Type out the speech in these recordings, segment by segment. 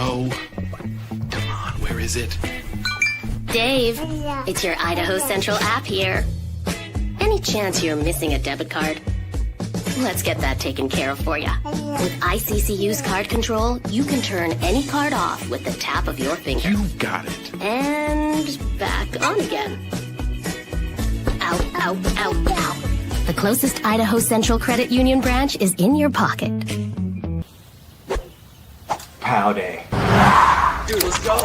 go. Come on, where is it? Dave, it's your Idaho Central app here. Any chance you're missing a debit card? Let's get that taken care of for you. With ICCU's card control, you can turn any card off with the tap of your finger. You got it. And back on again. Out, out, out, out. The closest Idaho Central Credit Union branch is in your pocket. Pow day. Dude, let's go.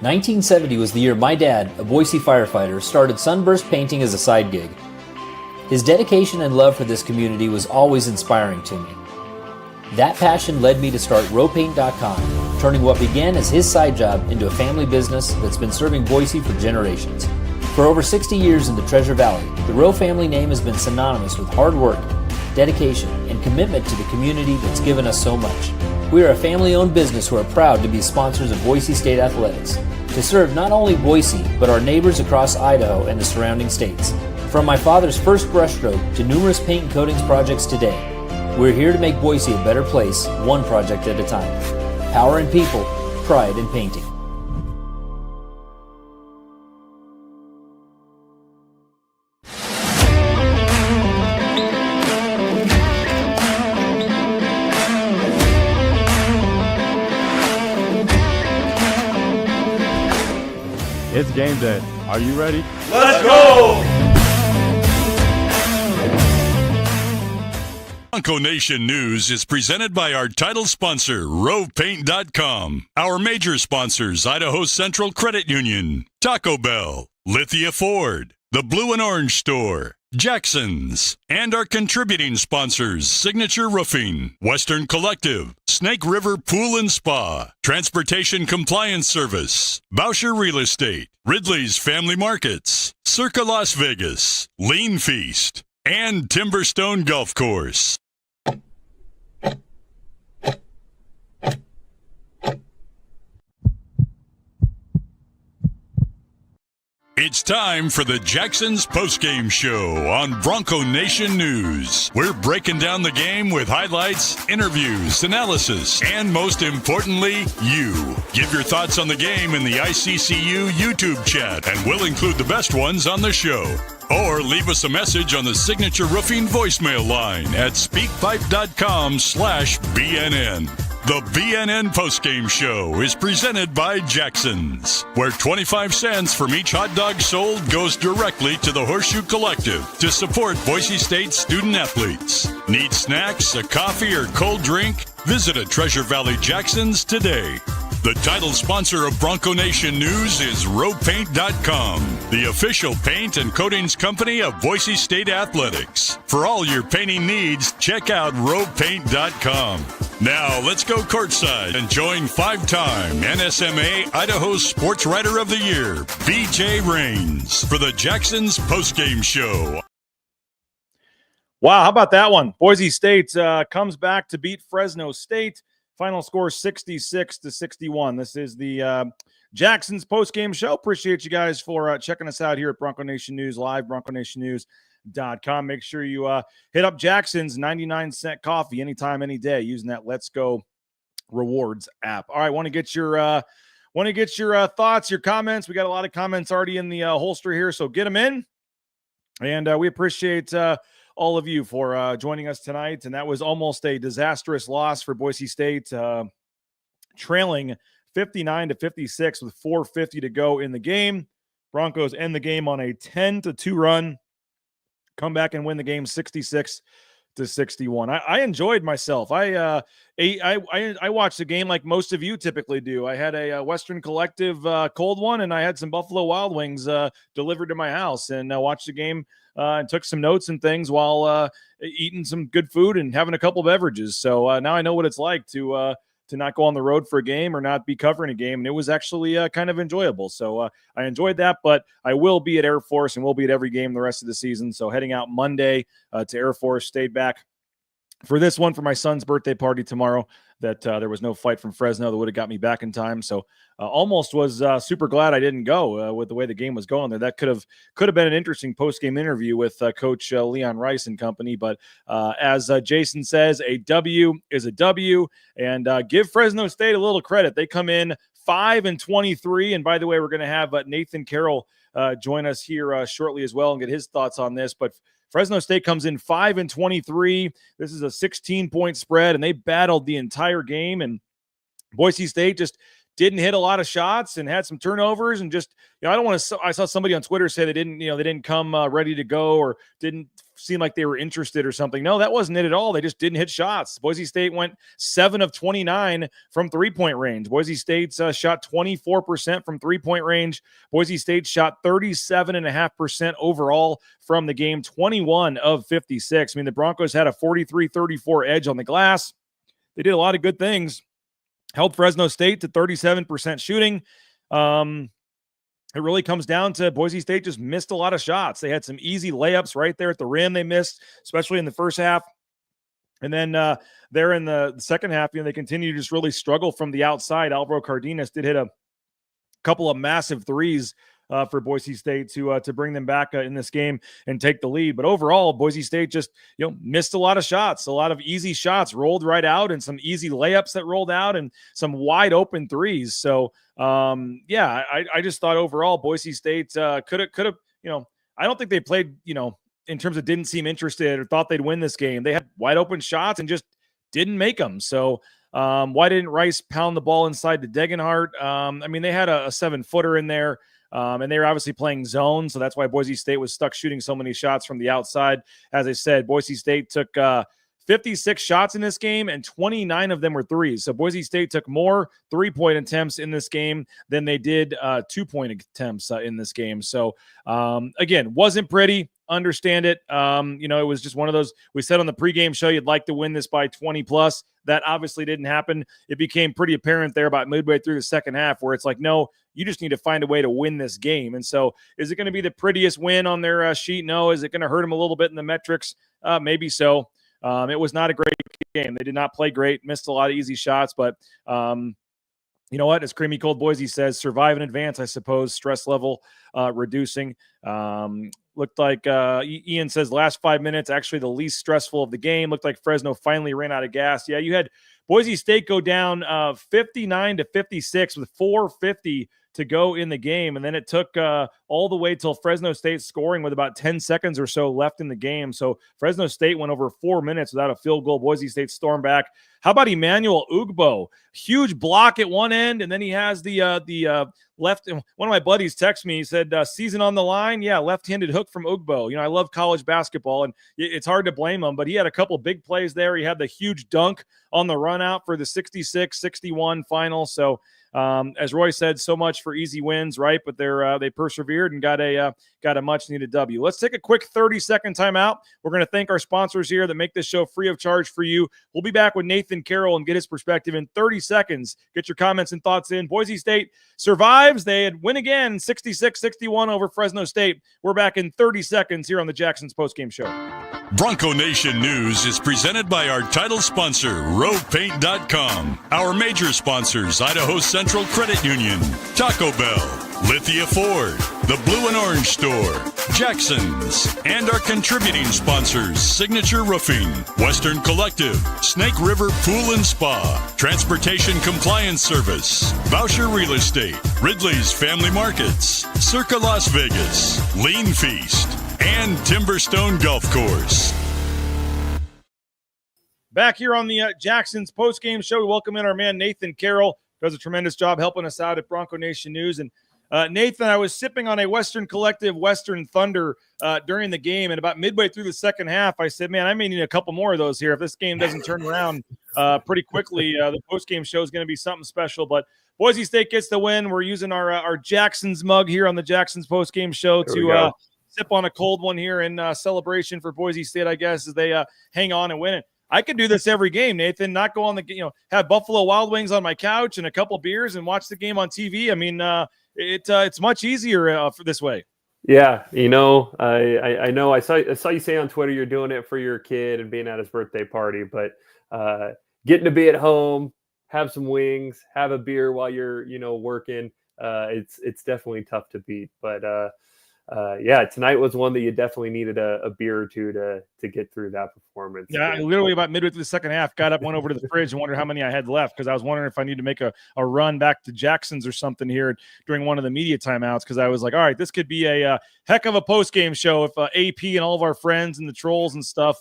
1970 was the year my dad, a Boise firefighter, started Sunburst painting as a side gig. His dedication and love for this community was always inspiring to me. That passion led me to start rowpaint.com, turning what began as his side job into a family business that's been serving Boise for generations. For over 60 years in the Treasure Valley, the Rowe family name has been synonymous with hard work, dedication, and commitment to the community that's given us so much. We are a family-owned business who are proud to be sponsors of Boise State Athletics, to serve not only Boise, but our neighbors across Idaho and the surrounding states. From my father's first brushstroke to numerous paint and coatings projects today, we're here to make Boise a better place, one project at a time. Power in people, pride in painting. It's game day. Are you ready? Let's go! Bronco Nation News is presented by our title sponsor, RovePaint.com. Our major sponsors, Idaho Central Credit Union, Taco Bell, Lithia Ford, the Blue and Orange Store, Jacksons, and our contributing sponsors, Signature Roofing, Western Collective, Snake River Pool and Spa, Transportation Compliance Service, Boucher Real Estate, Ridley's Family Markets, Circa Las Vegas, Lean Feast, and Timberstone Golf Course. It's time for the Jacksons Postgame Show on Bronco Nation News. We're breaking down the game with highlights, interviews, analysis, and most importantly, you. Give your thoughts on the game in the ICCU YouTube chat, and we'll include the best ones on the show. Or leave us a message on the Signature Roofing voicemail line at speakpipe.com/BNN. The BNN Postgame Show is presented by Jacksons, where 25 cents from each hot dog sold goes directly to the Horseshoe Collective to support Boise State student athletes. Need snacks, a coffee, or cold drink? Visit a Treasure Valley Jacksons today. The title sponsor of Bronco Nation News is RovePaint.com, the official paint and coatings company of Boise State Athletics. For all your painting needs, check out RovePaint.com. Now, let's go courtside and join five-time NSMA Idaho Sports Writer of the Year, BJ Rains, for the Jacksons Postgame Show. Wow, how about that one? Boise State comes back to beat Fresno State. Final score 66-61. This is the Jacksons Postgame Show. Appreciate you guys for checking us out here at Bronco Nation News Live, BroncoNationNews.com. Make sure you hit up Jackson's 99-cent coffee anytime, any day using that Let's Go Rewards app. All right, want to get your thoughts, your comments. We got a lot of comments already in the holster here, so get them in. And we appreciate all of you for joining us tonight. And that was almost a disastrous loss for Boise State, trailing 59-56 with 4:50 to go in the game. Broncos end the game on a 10-2 run, come back and win the game 66-61. I enjoyed myself. I watched the game like most of you typically do. I had a Western Collective cold one, and I had some Buffalo Wild Wings delivered to my house, and I watched the game and took some notes and things while eating some good food and having a couple beverages. So now I know what it's like to not go on the road for a game or not be covering a game. And it was actually kind of enjoyable. So I enjoyed that, but I will be at Air Force and we'll be at every game the rest of the season. So heading out Monday to Air Force, stayed back for this one for my son's birthday party tomorrow. that there was no flight from Fresno that would have got me back in time. So almost was super glad I didn't go with the way the game was going there. That could have been an interesting post-game interview with Coach Leon Rice and company. But as Jason says, a W is a W, and give Fresno State a little credit. They come in 5-23, and by the way, we're going to have Nathan Carroll join us here shortly as well and get his thoughts on this. But Fresno State comes in 5-23. This is a 16-point spread, and they battled the entire game. And Boise State just didn't hit a lot of shots and had some turnovers. And just, I don't want to. I saw somebody on Twitter say they didn't come ready to go or didn't seem like they were interested or something. No, that wasn't it at all. They just didn't hit shots. Boise State went 7 of 29 from 3-point range. Boise State shot 24% from 3-point range. Boise State shot 37.5% overall from the game, 21 of 56. I mean, the Broncos had a 43-34 edge on the glass. They did a lot of good things. Helped Fresno State to 37% shooting. It really comes down to Boise State just missed a lot of shots. They had some easy layups right there at the rim they missed, especially in the first half. And then there in the second half, they continue to just really struggle from the outside. Alvaro Cardenas did hit a couple of massive threes for Boise State to bring them back in this game and take the lead. But overall, Boise State just missed a lot of shots, a lot of easy shots rolled right out, and some easy layups that rolled out, and some wide open threes. So I just thought overall Boise State could have I don't think they played in terms of didn't seem interested or thought they'd win this game. They had wide open shots and just didn't make them. So why didn't Rice pound the ball inside to Degenhart? I mean, they had a 7-footer in there. And they were obviously playing zone, so that's why Boise State was stuck shooting so many shots from the outside. As I said, Boise State took 56 shots in this game, and 29 of them were threes. So Boise State took more 3-point attempts in this game than they did 2-point attempts in this game. So, again, wasn't pretty. Understand it. It was just one of those, we said on the pregame show, you'd like to win this by 20 plus. That obviously didn't happen. It became pretty apparent there about midway through the second half where it's like, no, you just need to find a way to win this game. And so is it going to be the prettiest win on their sheet? No. Is it going to hurt them a little bit in the metrics? Maybe so. It was not a great game. They did not play great, missed a lot of easy shots, but you know what? As Creamy Cold Boise says, survive in advance, I suppose. Stress level reducing. Looked like Ian says last 5 minutes, actually the least stressful of the game. Looked like Fresno finally ran out of gas. Yeah, you had Boise State go down 59-56 with 4:50 to go in the game. And then it took all the way till Fresno State scoring with about 10 seconds or so left in the game. So Fresno State went over 4 minutes without a field goal. Boise State stormed back. How about Emmanuel Ugbo? Huge block at one end, and then he has the left. One of my buddies texted me. He said, season on the line. Yeah, left-handed hook from Ugbo. I love college basketball, and it's hard to blame him, but he had a couple big plays there. He had the huge dunk on the run out for the 66-61 final. So as Roy said, so much for easy wins, right? But they persevered and got a much needed W. Let's take a quick 30-second timeout. We're going to thank our sponsors here that make this show free of charge for you. We'll be back with Nathan Carroll and get his perspective in 30 seconds. Get your comments and thoughts in. Boise State survives. They had win again, 66-61 over Fresno State. We're back in 30 seconds here on the Jacksons Postgame Show. Bronco Nation News is presented by our title sponsor, RowPaint.com. Our major sponsors, Idaho Central Credit Union, Taco Bell, Lithia Ford, the Blue and Orange Store, Jacksons, and our contributing sponsors, Signature Roofing, Western Collective, Snake River Pool and Spa, Transportation Compliance Service, Voucher Real Estate, Ridley's Family Markets, Circa Las Vegas, Lean Feast, and Timberstone Golf Course. Back here on the Jacksons Postgame Show, we welcome in our man Nathan Carroll. Does a tremendous job helping us out at Bronco Nation News. And Nathan, I was sipping on a Western Collective Western Thunder during the game, and about midway through the second half, I said, man, I may need a couple more of those here. If this game doesn't turn around pretty quickly, the postgame show is going to be something special. But Boise State gets the win. We're using our Jacksons mug here on the Jacksons Postgame Show to sip on a cold one here in celebration for Boise State, I guess, as they hang on and win it. I could do this every game, Nathan, not go on have Buffalo Wild Wings on my couch and a couple beers and watch the game on TV. I mean, it's much easier for this way. Yeah. I know I saw you say on Twitter, you're doing it for your kid and being at his birthday party, but getting to be at home, have some wings, have a beer while you're, working. It's definitely tough to beat. But tonight was one that you definitely needed a beer or two to get through that performance. Yeah, I literally about midway through the second half got up, went over to the fridge and wondered how many I had left, because I was wondering if I need to make a run back to Jacksons or something here during one of the media timeouts, because I was like, all right, this could be a heck of a post-game show if AP and all of our friends and the trolls and stuff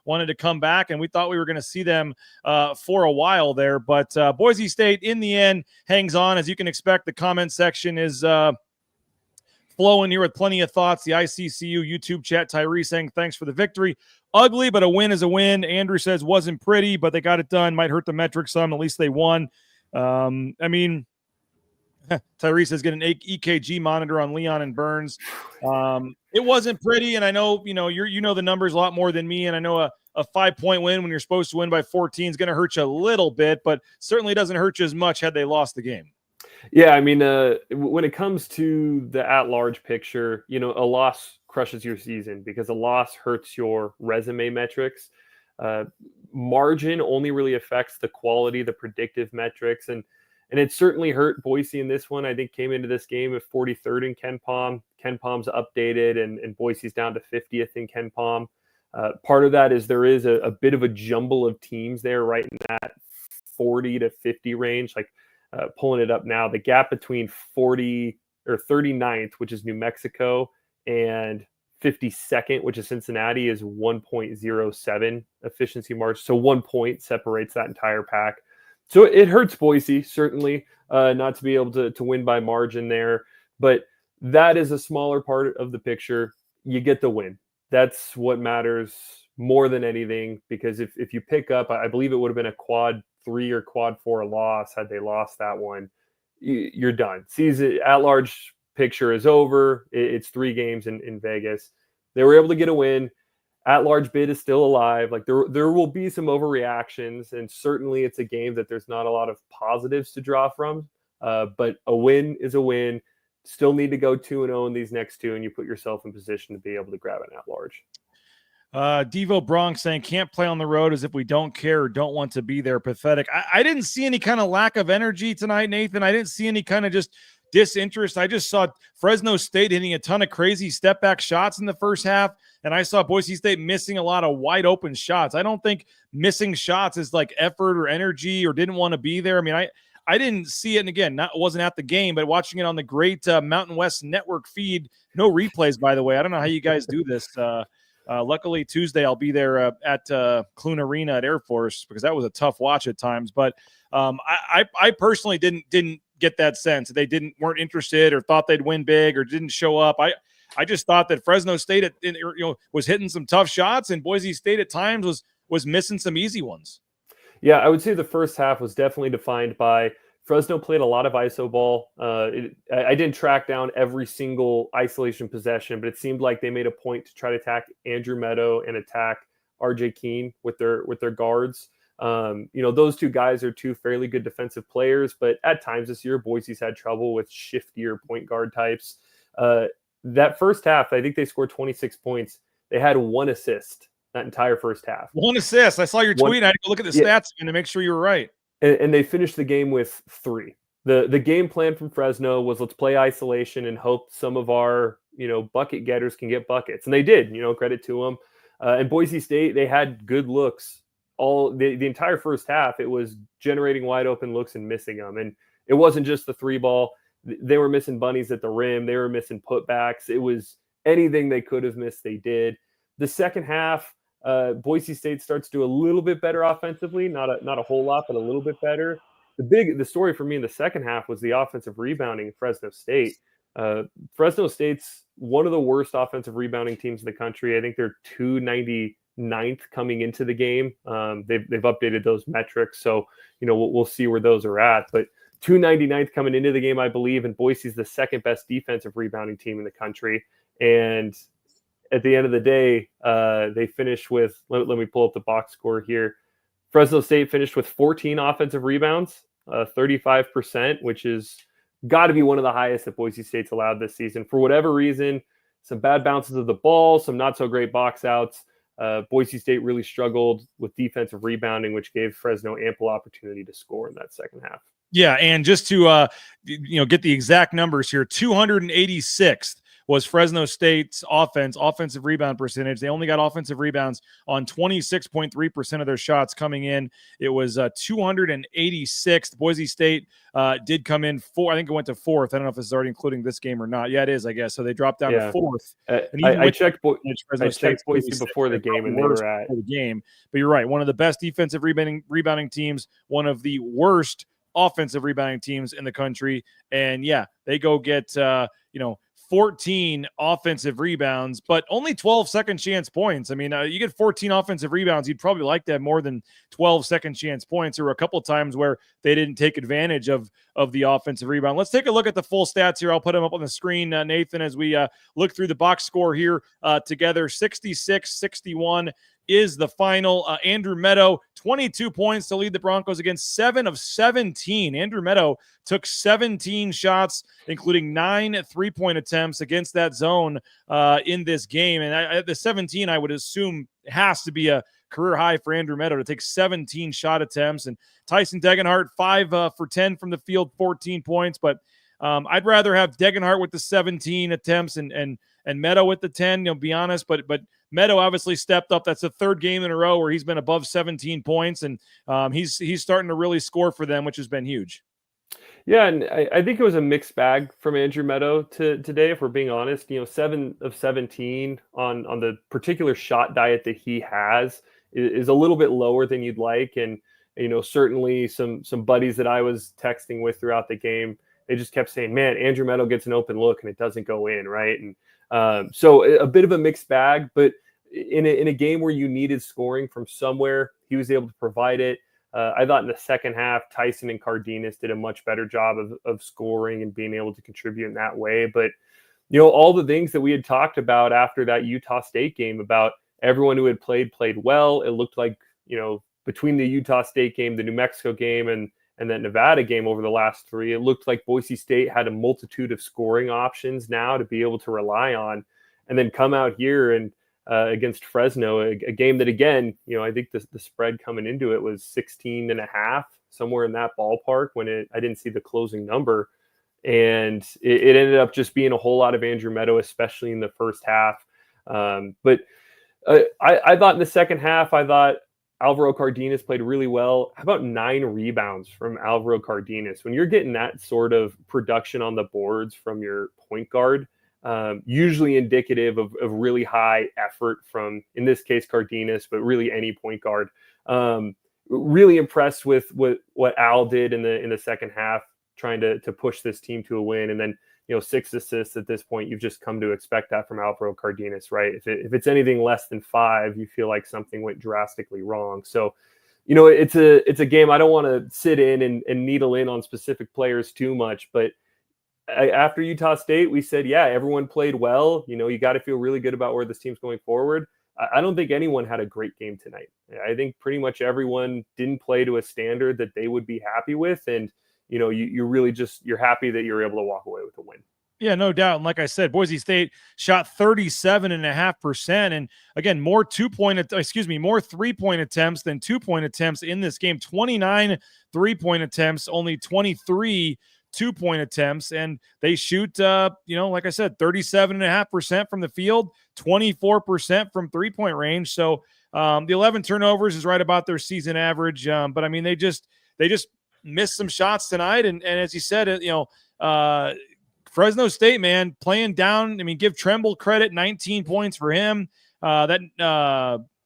wanted to come back, and we thought we were going to see them for a while there. But Boise State, in the end, hangs on. As you can expect, the comment section is flowing here with plenty of thoughts. The ICCU YouTube chat, Tyree saying, thanks for the victory. Ugly, but a win is a win. Andrew says, wasn't pretty, but they got it done. Might hurt the metrics some. At least they won. Tyree says, get an EKG monitor on Leon and Burns. It wasn't pretty, and I know, you know the numbers a lot more than me, and I know a 5-point win when you're supposed to win by 14 is going to hurt you a little bit, but certainly doesn't hurt you as much had they lost the game. Yeah, I mean, when it comes to the at-large picture, a loss crushes your season because a loss hurts your resume metrics. Margin only really affects the quality, the predictive metrics, and it certainly hurt Boise in this one. I think came into this game at 43rd in KenPom. KenPom's updated, and Boise's down to 50th in KenPom. Part of that is there is a bit of a jumble of teams there right in that 40 to 50 range. Like, pulling it up now, the gap between 39th, which is New Mexico, and 52nd, which is Cincinnati, is 1.07 efficiency margin. So 1 point separates that entire pack. So it hurts Boise, certainly, not to be able to win by margin there. But that is a smaller part of the picture. You get the win. That's what matters more than anything, because if you pick up, I believe it would have been a quad 3 or quad 4 loss had they lost that one, you're done. Season at large picture is over. It's 3 games in Vegas. They were able to get a win. At large bid is still alive. Like there will be some overreactions, and certainly it's a game that there's not a lot of positives to draw from. But a win is a win. Still need to go 2-0 in these next 2, and you put yourself in position to be able to grab an at large. Devo Bronx saying, can't play on the road as if we don't care or don't want to be there. Pathetic. I didn't see any kind of lack of energy tonight, Nathan. I didn't see any kind of just disinterest. I just saw Fresno State hitting a ton of crazy step back shots in the first half, and I saw Boise State missing a lot of wide open shots. I don't think missing shots is like effort or energy or didn't want to be there. I mean, I didn't see it, and again, wasn't at the game, but watching it on the great Mountain West Network feed. No replays, by the way. I don't know how you guys do this. Luckily, Tuesday I'll be there at Clune Arena at Air Force, because that was a tough watch at times. But I personally didn't get that sense. They weren't interested or thought they'd win big or didn't show up. I just thought that Fresno State was hitting some tough shots, and Boise State at times was missing some easy ones. Yeah, I would say the first half was definitely defined by Fresno played a lot of ISO ball. I didn't track down every single isolation possession, but it seemed like they made a point to try to attack Andrew Meadow and attack RJ Keene with their guards. Those two guys are two fairly good defensive players, but at times this year, Boise's had trouble with shiftier point guard types. That first half, I think they scored 26 points. They had 1 assist that entire first half. 1 assist. I saw your tweet. I had to go look at the stats to make sure you were right. And they finished the game with 3. The game plan from Fresno was, let's play isolation and hope some of our bucket getters can get buckets, and they did. Credit to them. And Boise State, they had good looks all the entire first half. It was generating wide open looks and missing them, and it wasn't just the 3 ball. They were missing bunnies at the rim. They were missing putbacks. It was anything they could have missed, they did. The second half, Boise State starts to do a little bit better offensively, not a whole lot, but a little bit better. The story for me in the second half was the offensive rebounding in Fresno State. Fresno State's one of the worst offensive rebounding teams in the country. I think they're 299th coming into the game. They've updated those metrics, so we'll see where those are at. But 299th coming into the game, I believe, and Boise's the second best defensive rebounding team in the country. And at the end of the day, they finished with, let me pull up the box score here. Fresno State finished with 14 offensive rebounds, 35%, which is got to be one of the highest that Boise State's allowed this season. For whatever reason, some bad bounces of the ball, some not so great box outs. Boise State really struggled with defensive rebounding, which gave Fresno ample opportunity to score in that second half. Yeah, and just to get the exact numbers here, 286th was Fresno State's offensive rebound percentage. They only got offensive rebounds on 26.3% of their shots coming in. It was 286th. Boise State did come in I think it went to fourth. I don't know if this is already including this game or not. Yeah, it is, I guess. So they dropped down to fourth. I checked Boise before the game, and they were at the game. But you're right. One of the best defensive rebounding teams, one of the worst offensive rebounding teams in the country. And yeah, they go get 14 offensive rebounds, but only 12 second chance points. I mean, you get 14 offensive rebounds, you'd probably like to have more than 12 second chance points. There were a couple of times where they didn't take advantage of the offensive rebound. Let's take a look at the full stats here. I'll put them up on the screen, Nathan, as we look through the box score here together. 66-61 is the final. Andrew Meadow, 22 points to lead the Broncos against 7 of 17. Andrew Meadow took 17 shots, including 9 three-point attempts against that zone in this game. And the 17, I would assume, has to be a career high for Andrew Meadow to take 17 shot attempts. And Tyson Degenhart, 5 for 10 from the field, 14 points. But I'd rather have Degenhart with the 17 attempts and Meadow with the 10, be honest. But Meadow obviously stepped up. That's the third game in a row where he's been above 17 points, and he's starting to really score for them, which has been huge. Yeah, and I think it was a mixed bag from Andrew Meadow today, if we're being honest. 7 of 17 on the particular shot diet that he has is a little bit lower than you'd like. And, certainly some buddies that I was texting with throughout the game, they just kept saying, man, Andrew Meadow gets an open look and it doesn't go in, right? And so a bit of a mixed bag, but in a game where you needed scoring from somewhere, he was able to provide it. I thought in the second half, Tyson and Cardenas did a much better job of scoring and being able to contribute in that way. But, all the things that we had talked about after that Utah State game about everyone who had played well. It looked like, between the Utah State game, the New Mexico game, and that Nevada game over the last 3, it looked like Boise State had a multitude of scoring options now to be able to rely on, and then come out here and against Fresno, a game that, again, I think the spread coming into it was 16.5, somewhere in that ballpark I didn't see the closing number. And it ended up just being a whole lot of Andrew Meadow, especially in the first half. But I thought in the second half, Alvaro Cardenas played really well. How about 9 rebounds from Alvaro Cardenas? When you're getting that sort of production on the boards from your point guard, usually indicative of really high effort from, in this case, Cardenas, but really any point guard. Really impressed with what Al did in the second half, trying to push this team to a win. And then, 6 assists at this point, you've just come to expect that from Alvaro Cardenas, right? If it's anything less than 5, you feel like something went drastically wrong. So, it's a game I don't want to sit in and needle in on specific players too much, but after Utah State, we said, yeah, everyone played well. You got to feel really good about where this team's going forward. I don't think anyone had a great game tonight. I think pretty much everyone didn't play to a standard that they would be happy with. And, you're really you're happy that you're able to walk away with a win. Yeah, no doubt. And like I said, Boise State shot 37.5%. And again, more 3-point attempts than 2-point attempts in this game. 29 3-point attempts, only 23 2-point attempts. And they shoot, like I said, 37.5% from the field, 24% from 3-point range. So the 11 turnovers is right about their season average. But I mean, they just missed some shots tonight. And as you said, Fresno State, man, playing down. I mean, give Tremble credit, 19 points for him. Brian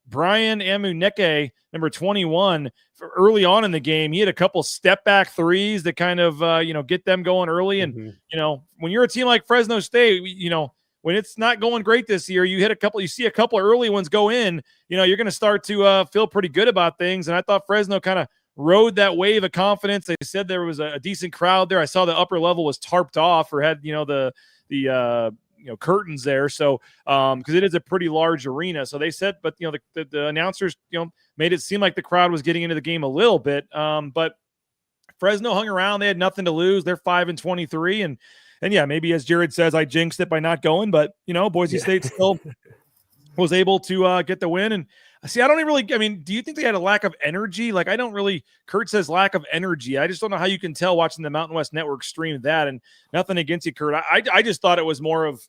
Amuneke, number 21, early on in the game, he had a couple step back threes that kind of, get them going early. And, when you're a team like Fresno State, when it's not going great this year, you see a couple early ones go in, you're going to start to feel pretty good about things. And I thought Fresno kind of rode that wave of confidence. They said there was a decent crowd there. I saw the upper level was tarped off or had, the curtains there. So, because it is a pretty large arena. So they said, but, the announcers, made it seem like the crowd was getting into the game a little bit. But Fresno hung around. They had nothing to lose. They're 5-23. And yeah, maybe as Jared says, I jinxed it by not going, but Boise State was able to get the win. And see, I don't even really, I mean, do you think they had a lack of energy? Like, I don't really, Kurt says lack of energy. I just don't know how you can tell watching the Mountain West Network stream that. And nothing against you, Kurt. I just thought it was more of,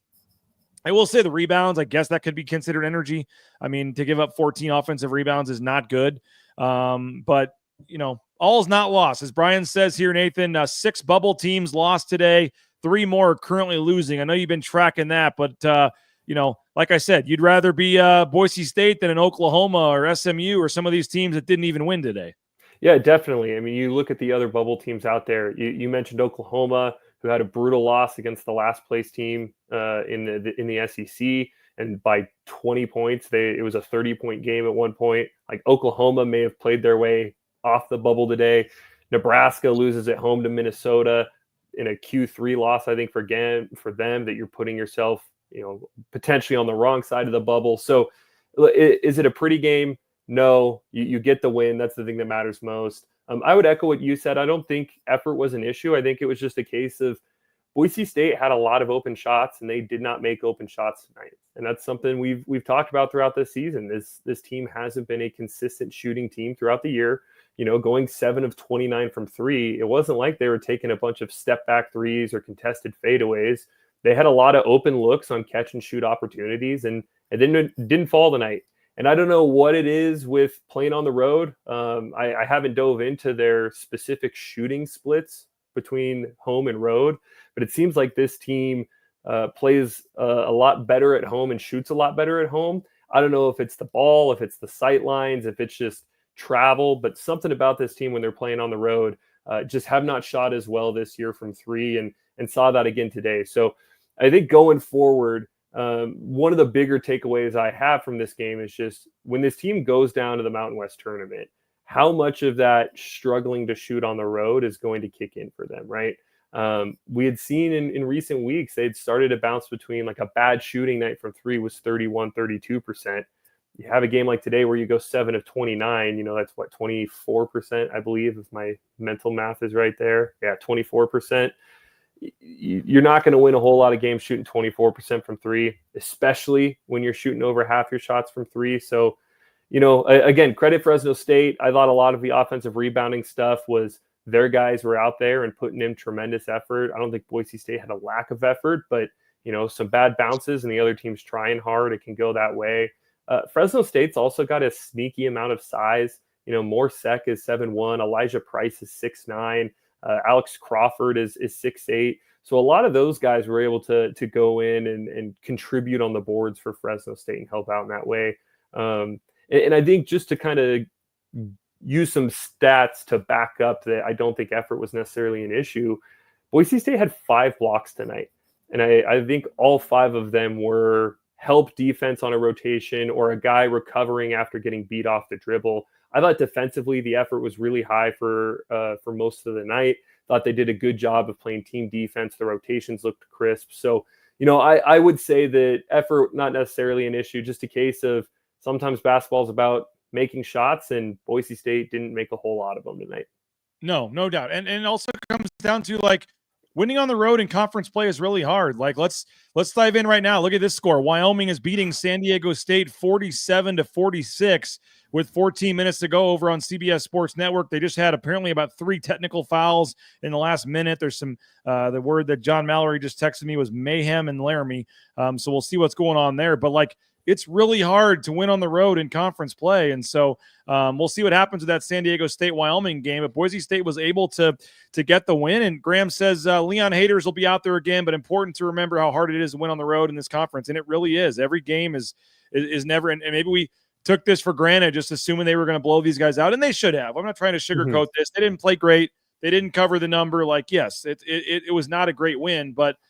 I will say the rebounds, I guess that could be considered energy. I mean, to give up 14 offensive rebounds is not good. But, you know, all is not lost. As Brian says here, Nathan, 6 bubble teams lost today. 3 more are currently losing. I know you've been tracking that, but, you know, like I said, you'd rather be Boise State than an Oklahoma or SMU or some of these teams that didn't even win today. Yeah, definitely. I mean, you look at the other bubble teams out there. You mentioned Oklahoma, who had a brutal loss against the last place team in the SEC, and by 20 points. It was a 30-point game at one point. Like, Oklahoma may have played their way off the bubble today. Nebraska loses at home to Minnesota in a Q3 loss, I think, for them, that you're putting yourself, you know, potentially on the wrong side of the bubble. So is it a pretty game? No, you get the win. That's the thing that matters most. I would echo what you said. I don't think effort was an issue. I think it was just a case of Boise State had a lot of open shots, and they did not make open shots tonight. And that's something we've talked about throughout this season. This team hasn't been a consistent shooting team throughout the year. You know, going 7 of 29 from 3, it wasn't like they were taking a bunch of step back threes or contested fadeaways. They had a lot of open looks on catch and shoot opportunities, and it didn't fall tonight. And I don't know what it is with playing on the road. I haven't dove into their specific shooting splits between home and road, but it seems like this team plays a lot better at home and shoots a lot better at home. I don't know if it's the ball, if it's the sight lines, if it's just travel, but something about this team when they're playing on the road just have not shot as well this year from 3, and saw that again today. So I think going forward, one of the bigger takeaways I have from this game is just when this team goes down to the Mountain West tournament, how much of that struggling to shoot on the road is going to kick in for them, right? We had seen in recent weeks, they'd started to bounce between, like, a bad shooting night from 3 was 31, 32%. You have a game like today where you go 7 of 29, you know, that's what, 24%, I believe, if my mental math is right there. Yeah, 24%. You're not going to win a whole lot of games shooting 24% from 3, especially when you're shooting over half your shots from 3. So, you know, again, credit Fresno State. I thought a lot of the offensive rebounding stuff was their guys were out there and putting in tremendous effort. I don't think Boise State had a lack of effort, but, you know, some bad bounces and the other team's trying hard. It can go that way. Fresno State's also got a sneaky amount of size. You know, Morsek is 7'1", Elijah Price is 6'9", Alex Crawford is 6'8". So a lot of those guys were able to go in and contribute on the boards for Fresno State and help out in that way. And I think just to kind of use some stats to back up that I don't think effort was necessarily an issue, Boise State had 5 blocks tonight. And I think all 5 of them were help defense on a rotation or a guy recovering after getting beat off the dribble. I thought defensively the effort was really high for most of the night. Thought they did a good job of playing team defense. The rotations looked crisp. So, you know, I would say that effort, not necessarily an issue, just a case of sometimes basketball is about making shots, and Boise State didn't make a whole lot of them tonight. No doubt. And it also comes down to, like, winning on the road in conference play is really hard. Like, let's dive in right now. Look at this score. Wyoming is beating San Diego State 47-46 with 14 minutes to go over on CBS Sports Network. They just had apparently about 3 technical fouls in the last minute. There's some the word that John Mallory just texted me was mayhem in Laramie. So we'll see what's going on there. But, like, it's really hard to win on the road in conference play. And so we'll see what happens with that San Diego State-Wyoming game. But Boise State was able to get the win. And Graham says Leon Haters will be out there again, but important to remember how hard it is to win on the road in this conference. And it really is. Every game is never – and maybe we took this for granted, just assuming they were going to blow these guys out. And they should have. I'm not trying to sugarcoat this. They didn't play great. They didn't cover the number. Like, yes, it was not a great win, but –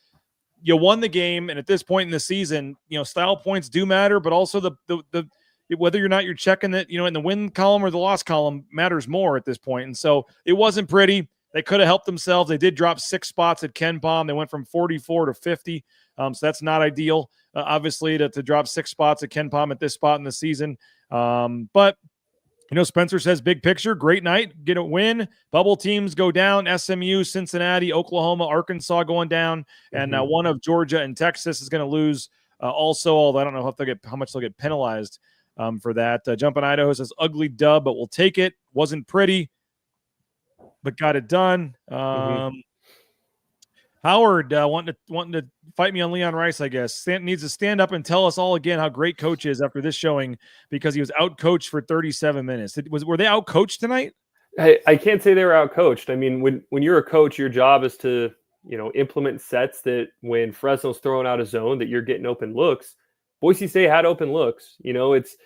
you won the game, and at this point in the season, you know, style points do matter, but also the whether or not you're checking it, you know, in the win column or the loss column matters more at this point. And so it wasn't pretty. They could have helped themselves. They did drop 6 spots at Ken Pom. They went from 44 to 50. So that's not ideal, obviously, to drop 6 spots at Ken Pom at this spot in the season. But you know, Spencer says, big picture, great night, get a win. Bubble teams go down, SMU, Cincinnati, Oklahoma, Arkansas going down, and one of Georgia and Texas is going to lose also, although I don't know how much they'll get penalized for that. Jumpin' Idaho says ugly dub, but we'll take it. Wasn't pretty, but got it done. Howard wanting to fight me on Leon Rice, I guess. Needs to stand up and tell us all again how great coach is after this showing because he was out-coached for 37 minutes. Were they out-coached tonight? I can't say they were out-coached. I mean, when you're a coach, your job is to, implement sets that when Fresno's throwing out a zone that you're getting open looks. Boise State had open looks. It's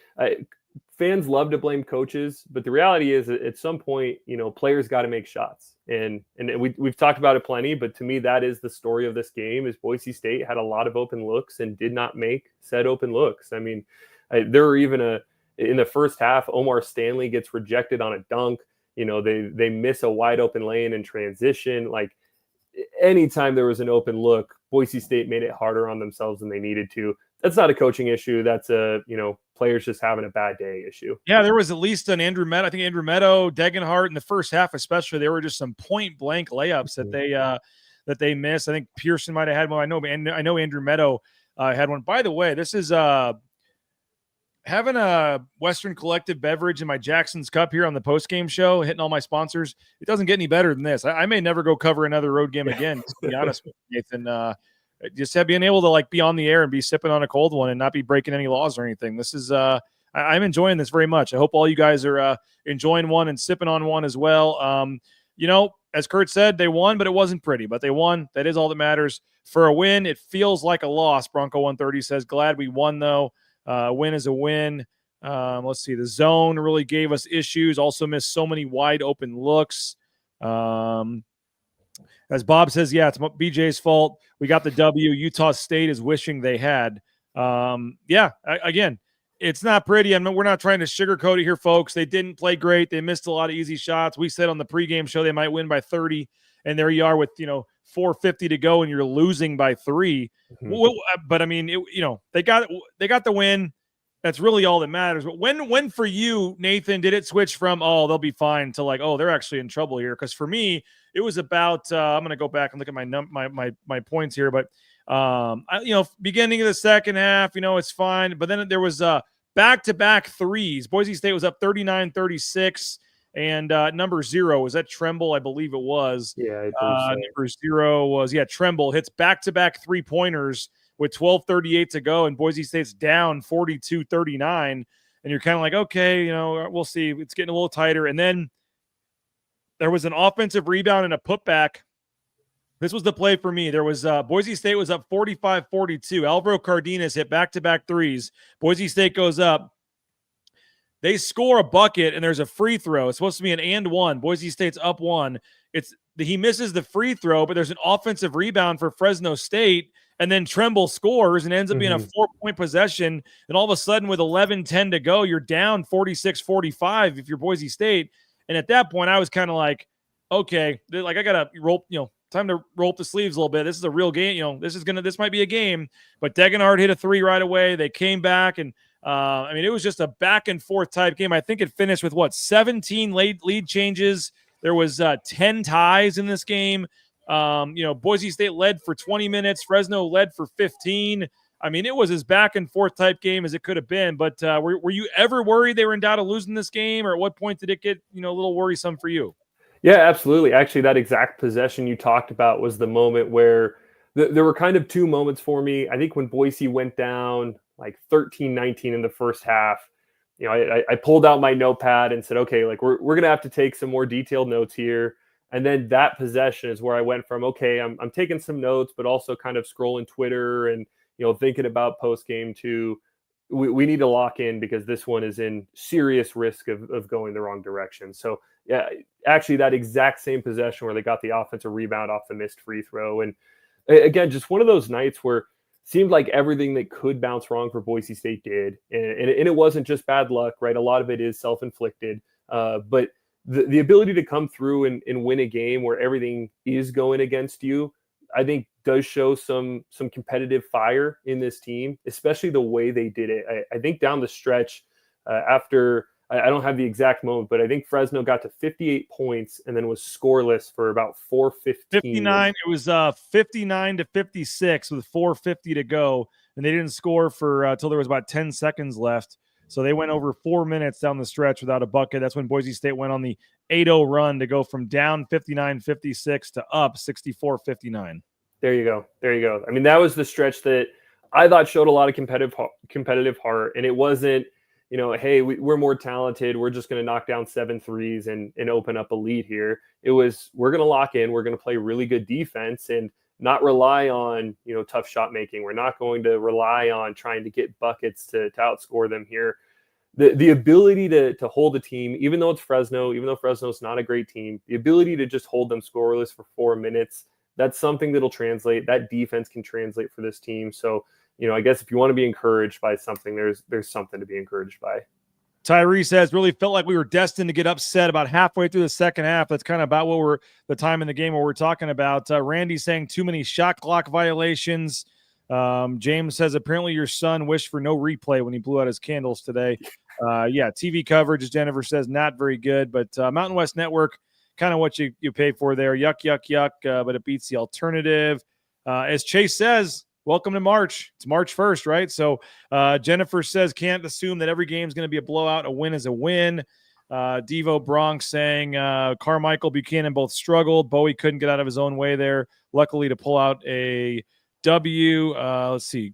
fans love to blame coaches, but the reality is at some point, players got to make shots. And we've talked about it plenty, but to me, that is the story of this game is Boise State had a lot of open looks and did not make said open looks. I mean, there were even in the first half, Omar Stanley gets rejected on a dunk. They miss a wide open lane in transition. Like anytime there was an open look, Boise State made it harder on themselves than they needed to. That's not a coaching issue. That's players just having a bad day issue. Yeah, there was at least an Andrew Meadow. I think Andrew Meadow, Degenhart in the first half, especially, there were just some point blank layups that they missed. I think Pearson might have had one. I know Andrew Meadow had one. By the way, this is having a Western Collective beverage in my Jacksons cup here on the postgame show, hitting all my sponsors. It doesn't get any better than this. I may never go cover another road game again, to be honest with you, Nathan. Just being able to be on the air and be sipping on a cold one and not be breaking any laws or anything. This is I'm enjoying this very much. I hope all you guys are enjoying one and sipping on one as well. As Kurt said, they won, but it wasn't pretty. But they won. That is all that matters. For a win, it feels like a loss. Bronco 130 says, glad we won though. Win is a win. Let's see. The zone really gave us issues. Also missed so many wide open looks. As Bob says, yeah, it's BJ's fault. We got the W. Utah State is wishing they had. Again, it's not pretty. We're not trying to sugarcoat it here, folks. They didn't play great. They missed a lot of easy shots. We said on the pregame show they might win by 30, and there you are with 4:50 to go, and you're losing by 3. But I mean, they got the win. That's really all that matters. But when for you, Nathan, did it switch from they'll be fine to they're actually in trouble here? Because for me, it was about I'm going to go back and look at my points here, but beginning of the second half, it's fine. But then there was back-to-back threes. Boise State was up 39-36, and number 0 was that Tremble, I believe it was. Yeah, number 0 was Tremble hits back-to-back 3-pointers with 12:38 to go, and Boise State's down 42-39, and you're kind of like, okay, we'll see. It's getting a little tighter. And then there was an offensive rebound and a putback. This was the play for me. There was Boise State was up 45-42. Alvaro Cardenas hit back-to-back threes. Boise State goes up. They score a bucket, and there's a free throw. It's supposed to be an and one. Boise State's up 1. He misses the free throw, but there's an offensive rebound for Fresno State. And then Tremble scores and ends up being a 4-point possession. And all of a sudden, with 11:10 to go, you're down 46-45 if you're Boise State. And at that point, I was kind of like, okay, I got to roll, time to roll up the sleeves a little bit. This is a real game. This might be a game. But Degenhart hit a 3 right away. They came back, and it was just a back and forth type game. I think it finished with 17 lead changes. There was 10 ties in this game. Boise State led for 20 minutes. Fresno led for 15. It was as back and forth type game as it could have been. But were you ever worried they were in doubt of losing this game, or at what point did it get a little worrisome for you? Yeah, absolutely. Actually, that exact possession you talked about was the moment where there were kind of 2 moments for me. I think when Boise went down 13-19 in the first half, I pulled out my notepad and said, okay, we're going to have to take some more detailed notes here. And then that possession is where I went from, okay, I'm taking some notes, but also kind of scrolling Twitter and, thinking about post-game to we need to lock in because this one is in serious risk of going the wrong direction. So, yeah, actually that exact same possession where they got the offensive rebound off the missed free throw. And again, just one of those nights where it seemed like everything that could bounce wrong for Boise State did. And it wasn't just bad luck, right? A lot of it is self-inflicted. But the ability to come through and win a game where everything is going against you, I think does show some competitive fire in this team, especially the way they did it. I think down the stretch after, I don't have the exact moment, but I think Fresno got to 58 points and then was scoreless for about 4:15. 59. It was 59-56 with 4:50 to go. and they didn't score for until there was about 10 seconds left. So they went over 4 minutes down the stretch without a bucket. That's when Boise State went on the 8-0 run to go from down 59-56 to up 64-59. There you go. There you go. I mean, that was the stretch that I thought showed a lot of competitive heart, and it wasn't, hey, we're more talented. We're just going to knock down 7 threes and open up a lead here. It was, we're going to lock in. We're going to play really good defense and not rely on, tough shot making. We're not going to rely on trying to get buckets to outscore them here. The ability to hold a team, even though it's Fresno, even though Fresno's not a great team, the ability to just hold them scoreless for 4 minutes, that's something that'll translate. That defense can translate for this team. So, I guess if you want to be encouraged by something, there's something to be encouraged by. Tyree says, really felt like we were destined to get upset about halfway through the second half. That's kind of about what the time in the game where we're talking about. Randy saying too many shot clock violations. James says, apparently your son wished for no replay when he blew out his candles today. TV coverage, as Jennifer says, not very good. But Mountain West Network, kind of what you pay for there. Yuck, yuck, yuck, but it beats the alternative. As Chase says, welcome to March. It's March 1st, right? So Jennifer says, can't assume that every game is going to be a blowout. A win is a win. Devo Bronx saying Carmichael, Buchanan both struggled. Bowie couldn't get out of his own way there. Luckily to pull out a W. Let's see.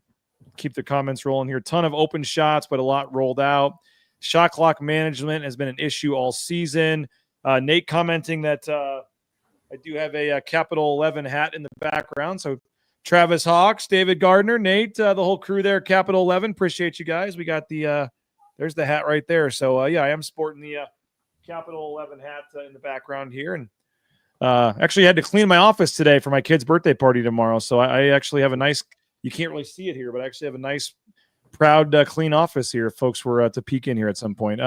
Keep the comments rolling here. Ton of open shots, but a lot rolled out. Shot clock management has been an issue all season. Nate commenting that I do have a Capital 11 hat in the background. So Travis Hawks, David Gardner, Nate, the whole crew there, Capital 11. Appreciate you guys. We got there's the hat right there. So, I am sporting the Capital 11 hat in the background here. And actually had to clean my office today for my kid's birthday party tomorrow. So I actually have a nice, you can't really see it here, but I actually have a nice, proud, clean office here if folks were to peek in here at some point.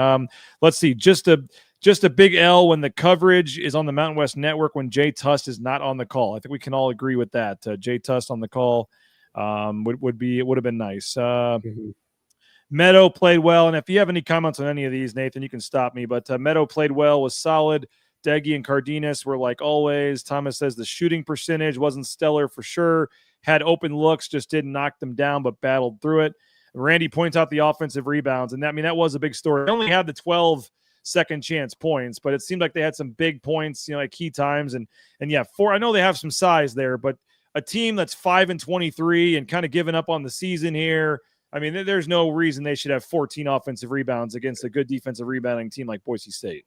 Let's see, just a big L when the coverage is on the Mountain West Network when Jay Tust is not on the call. I think we can all agree with that. Jay Tust on the call would have been nice. Meadow played well, and if you have any comments on any of these, Nathan, you can stop me. But Meadow played well, was solid. Deggy and Cardenas were like always. Thomas says the shooting percentage wasn't stellar for sure. Had open looks, just didn't knock them down, but battled through it. Randy points out the offensive rebounds, and that was a big story. They only had the 12 second chance points, but it seemed like they had some big points, at key times. And four, I know they have some size there, but a team that's 5-23 and kind of giving up on the season here, I mean, there's no reason they should have 14 offensive rebounds against a good defensive rebounding team like Boise State.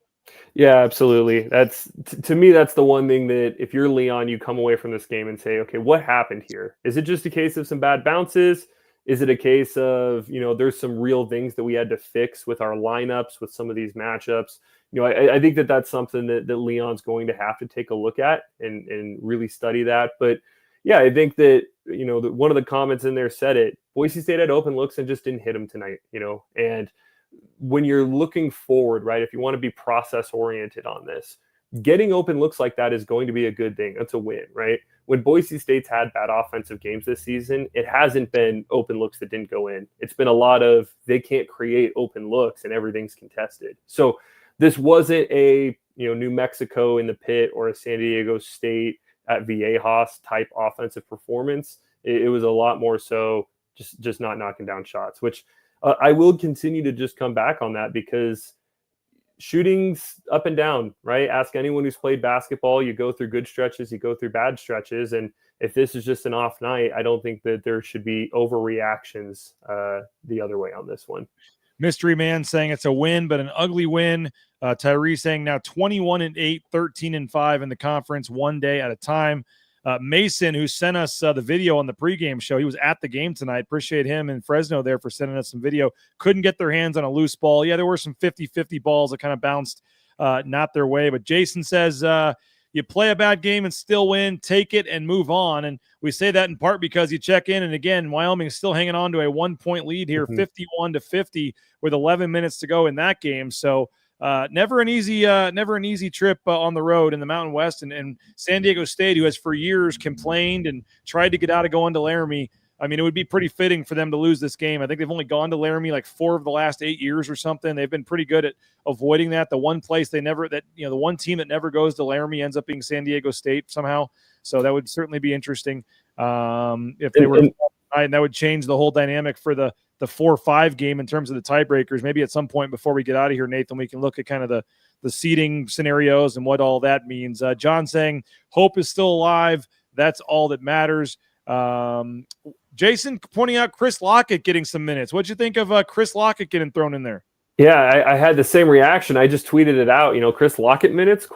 Yeah, absolutely. That's to me, that's the one thing that if you're Leon, you come away from this game and say, okay, what happened here? Is it just a case of some bad bounces? Is it a case of, there's some real things that we had to fix with our lineups, with some of these matchups? I think that's something that Leon's going to have to take a look at and really study that. But yeah, I think that, one of the comments in there said it. Boise State had open looks and just didn't hit them tonight, and when you're looking forward, right, if you want to be process oriented on this, getting open looks like that is going to be a good thing. That's a win, right? When Boise State's had bad offensive games this season, it hasn't been open looks that didn't go in. It's been a lot of they can't create open looks and everything's contested. So this wasn't a New Mexico in the pit or a San Diego State at Viejas type offensive performance. It was a lot more so just not knocking down shots, which I will continue to just come back on that because shooting's up and down, right? Ask anyone who's played basketball. You go through good stretches, you go through bad stretches. And if this is just an off night, I don't think that there should be overreactions the other way on this one. Mystery Man saying it's a win, but an ugly win. Tyree saying now 21-8, 13-5 in the conference, one day at a time. Mason, who sent us the video on the pregame show, he was at the game tonight. Appreciate him in Fresno there for sending us some video. Couldn't get their hands on a loose ball. Yeah, there were some 50-50 balls that kind of bounced not their way. But Jason says you play a bad game and still win, take it and move on. And we say that in part because you check in, and again, Wyoming is still hanging on to a 1-point lead here, 51-50 with 11 minutes to go in that game. So never an easy trip on the road in the Mountain West, and San Diego State, who has for years complained and tried to get out of going to Laramie. I mean, it would be pretty fitting for them to lose this game. I think they've only gone to Laramie like 4 of the last 8 years or something. They've been pretty good at avoiding that. The one place the one team that never goes to Laramie ends up being San Diego State somehow. So that would certainly be interesting if they were. And that would change the whole dynamic for the 4-5 game in terms of the tiebreakers. Maybe at some point before we get out of here, Nathan, we can look at kind of the seeding scenarios and what all that means. John saying hope is still alive. That's all that matters. Jason pointing out Chris Lockett getting some minutes. What'd you think of Chris Lockett getting thrown in there? Yeah, I had the same reaction. I just tweeted it out. Chris Lockett minutes, ?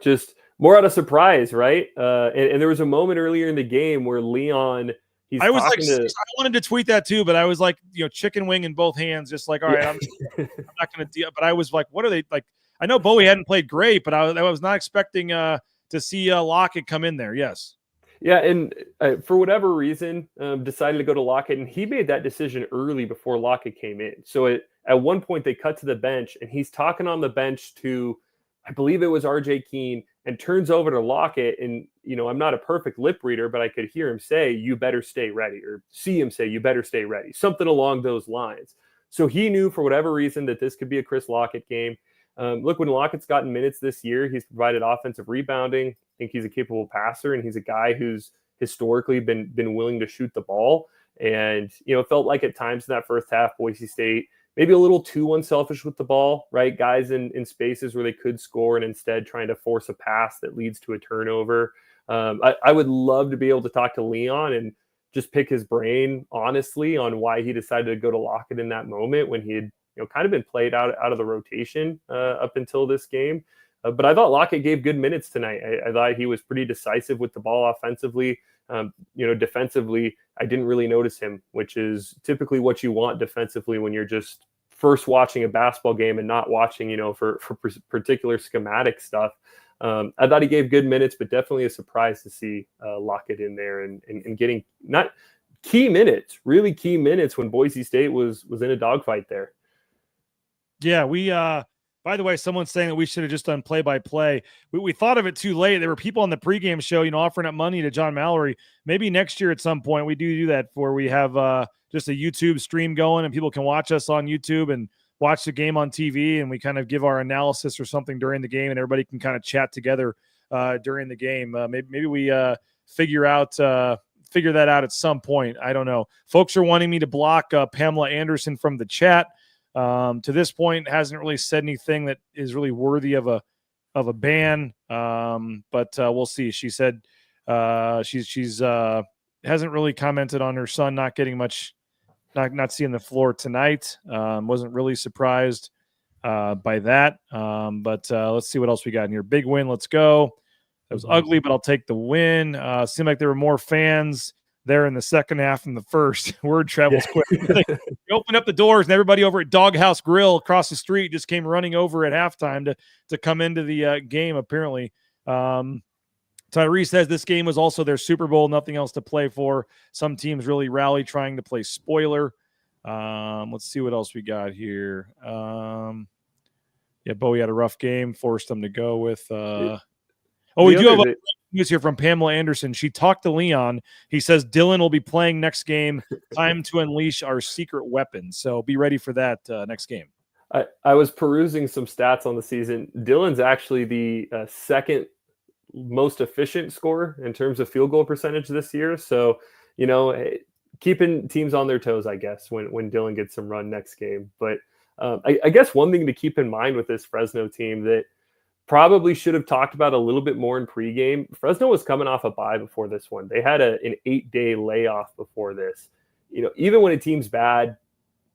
Just more out of surprise, right? And there was a moment earlier in the game where Leon, I wanted to tweet that too, but I was like, chicken wing in both hands, just like, all right, I'm not going to deal. But I was like, what are they like? I know Bowie hadn't played great, but I was not expecting to see Lockett come in there. Yes. Yeah, and for whatever reason, decided to go to Lockett, and he made that decision early before Lockett came in. So at one point, they cut to the bench, and he's talking on the bench to, I believe it was R.J. Keene, and turns over to Lockett, and, I'm not a perfect lip reader, but I could hear him say, you better stay ready, or see him say, you better stay ready, something along those lines. So he knew for whatever reason that this could be a Chris Lockett game. Look, when Lockett's gotten minutes this year, he's provided offensive rebounding. I think he's a capable passer, and he's a guy who's historically been willing to shoot the ball. And, it felt like at times in that first half, Boise State maybe a little too unselfish with the ball, right? Guys in spaces where they could score and instead trying to force a pass that leads to a turnover. I would love to be able to talk to Leon and just pick his brain, honestly, on why he decided to go to Lockett in that moment when he had kind of been played out of the rotation up until this game. But I thought Lockett gave good minutes tonight. I thought he was pretty decisive with the ball offensively. Defensively, I didn't really notice him, which is typically what you want defensively when you're just first watching a basketball game and not watching, for particular schematic stuff. I thought he gave good minutes, but definitely a surprise to see Lockett in there and getting not key minutes, really key minutes when Boise State was in a dogfight there. Yeah, we by the way, someone's saying that we should have just done play-by-play. We thought of it too late. There were people on the pregame show, offering up money to John Mallory. Maybe next year at some point we do that, where we have just a YouTube stream going and people can watch us on YouTube and watch the game on TV, and we kind of give our analysis or something during the game, and everybody can kind of chat together during the game. Maybe we figure that out at some point. I don't know. Folks are wanting me to block Pamela Anderson from the chat. To this point, hasn't really said anything that is really worthy of a ban. But we'll see. She said she's hasn't really commented on her son not getting much, not seeing the floor tonight. Wasn't really surprised by that. But let's see what else we got in here. Big win. Let's go. That was ugly, but I'll take the win. Seemed like there were more fans there in the second half than the first. Word travels quick. You opened up the doors and everybody over at Doghouse Grill across the street just came running over at halftime to come into the game, apparently. Tyree says this game was also their Super Bowl, nothing else to play for. Some teams really rally trying to play spoiler. Let's see what else we got here. Yeah, Bowie had a rough game, forced them to go with we do have news here from Pamela Anderson. She talked to Leon. He says Dylan will be playing next game. Time to unleash our secret weapon. So be ready for that next game. I was perusing some stats on the season. Dylan's actually the second most efficient scorer in terms of field goal percentage this year. So, keeping teams on their toes, I guess, when Dylan gets some run next game. But I guess one thing to keep in mind with this Fresno team that probably should have talked about a little bit more in pregame. Fresno was coming off a bye before this one. They had an 8-day layoff before this. Even when a team's bad,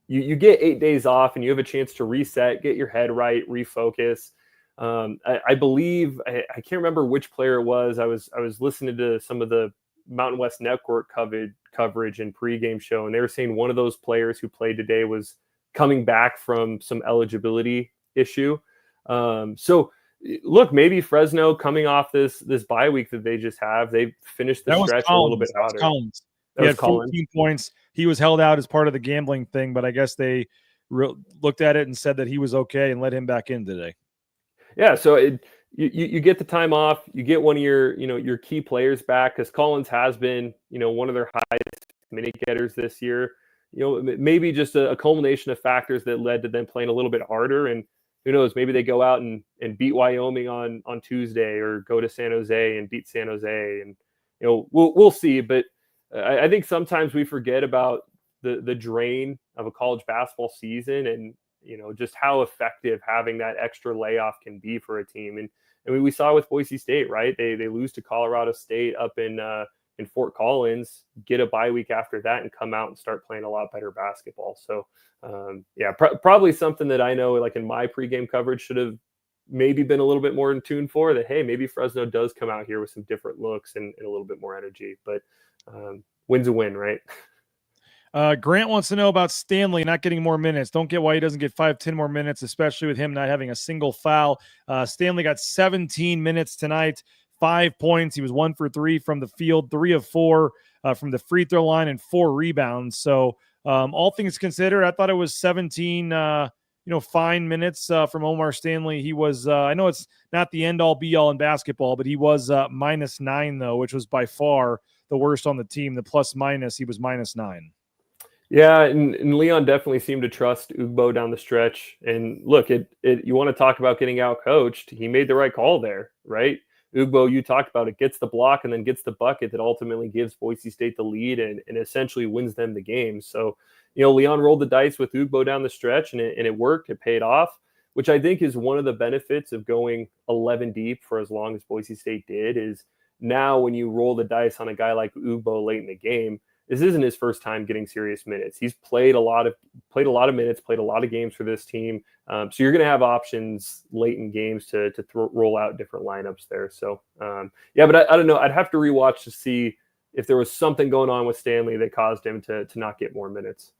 you get 8 days off and you have a chance to reset, get your head right, refocus. I believe I can't remember which player it was. I was listening to some of the Mountain West Network coverage and pregame show, and they were saying one of those players who played today was coming back from some eligibility issue. So look, maybe Fresno coming off this bye week that they just have, they finished the stretch a little bit hotter. He had 14 points. He was held out as part of the gambling thing, but I guess they looked at it and said that he was okay and let him back in today. Yeah, so you get the time off, you get one of your key players back, because Collins has been one of their highest minute getters this year. Maybe just a culmination of factors that led to them playing a little bit harder, and who knows, maybe they go out and beat Wyoming on Tuesday, or go to San Jose and beat San Jose, and we'll see. But I think sometimes we forget about the drain of a college basketball season, and just how effective having that extra layoff can be for a team. And I mean, we saw with Boise State, right? They lose to Colorado State up in Fort Collins, get a bye week after that, and come out and start playing a lot better basketball. So probably something that I know, like in my pregame coverage, should have maybe been a little bit more in tune for, that, hey, maybe Fresno does come out here with some different looks and a little bit more energy. But win's a win, right? Grant wants to know about Stanley not getting more minutes. Don't get why he doesn't get 5-10 more minutes, especially with him not having a single foul. Stanley got 17 minutes tonight, 5 points. He was 1 for 3 from the field, 3 of 4 from the free throw line, and 4 rebounds. So all things considered, I thought it was 17 fine minutes from Omar Stanley. He was, I know it's not the end-all be-all in basketball, but he was -9, though, which was by far the worst on the team. The plus-minus, he was -9. Yeah, and Leon definitely seemed to trust Ugbo down the stretch. And look, you want to talk about getting out-coached. He made the right call there, right? Ugbo, you talked about it, gets the block and then gets the bucket that ultimately gives Boise State the lead and essentially wins them the game. So, Leon rolled the dice with Ugbo down the stretch, and it worked. It paid off, which I think is one of the benefits of going 11 deep for as long as Boise State did, is now when you roll the dice on a guy like Ugbo late in the game, this isn't his first time getting serious minutes. He's played a lot of minutes, played a lot of games for this team. So you're going to have options late in games to roll out different lineups there. So, but I don't know. I'd have to rewatch to see if there was something going on with Stanley that caused him to not get more minutes.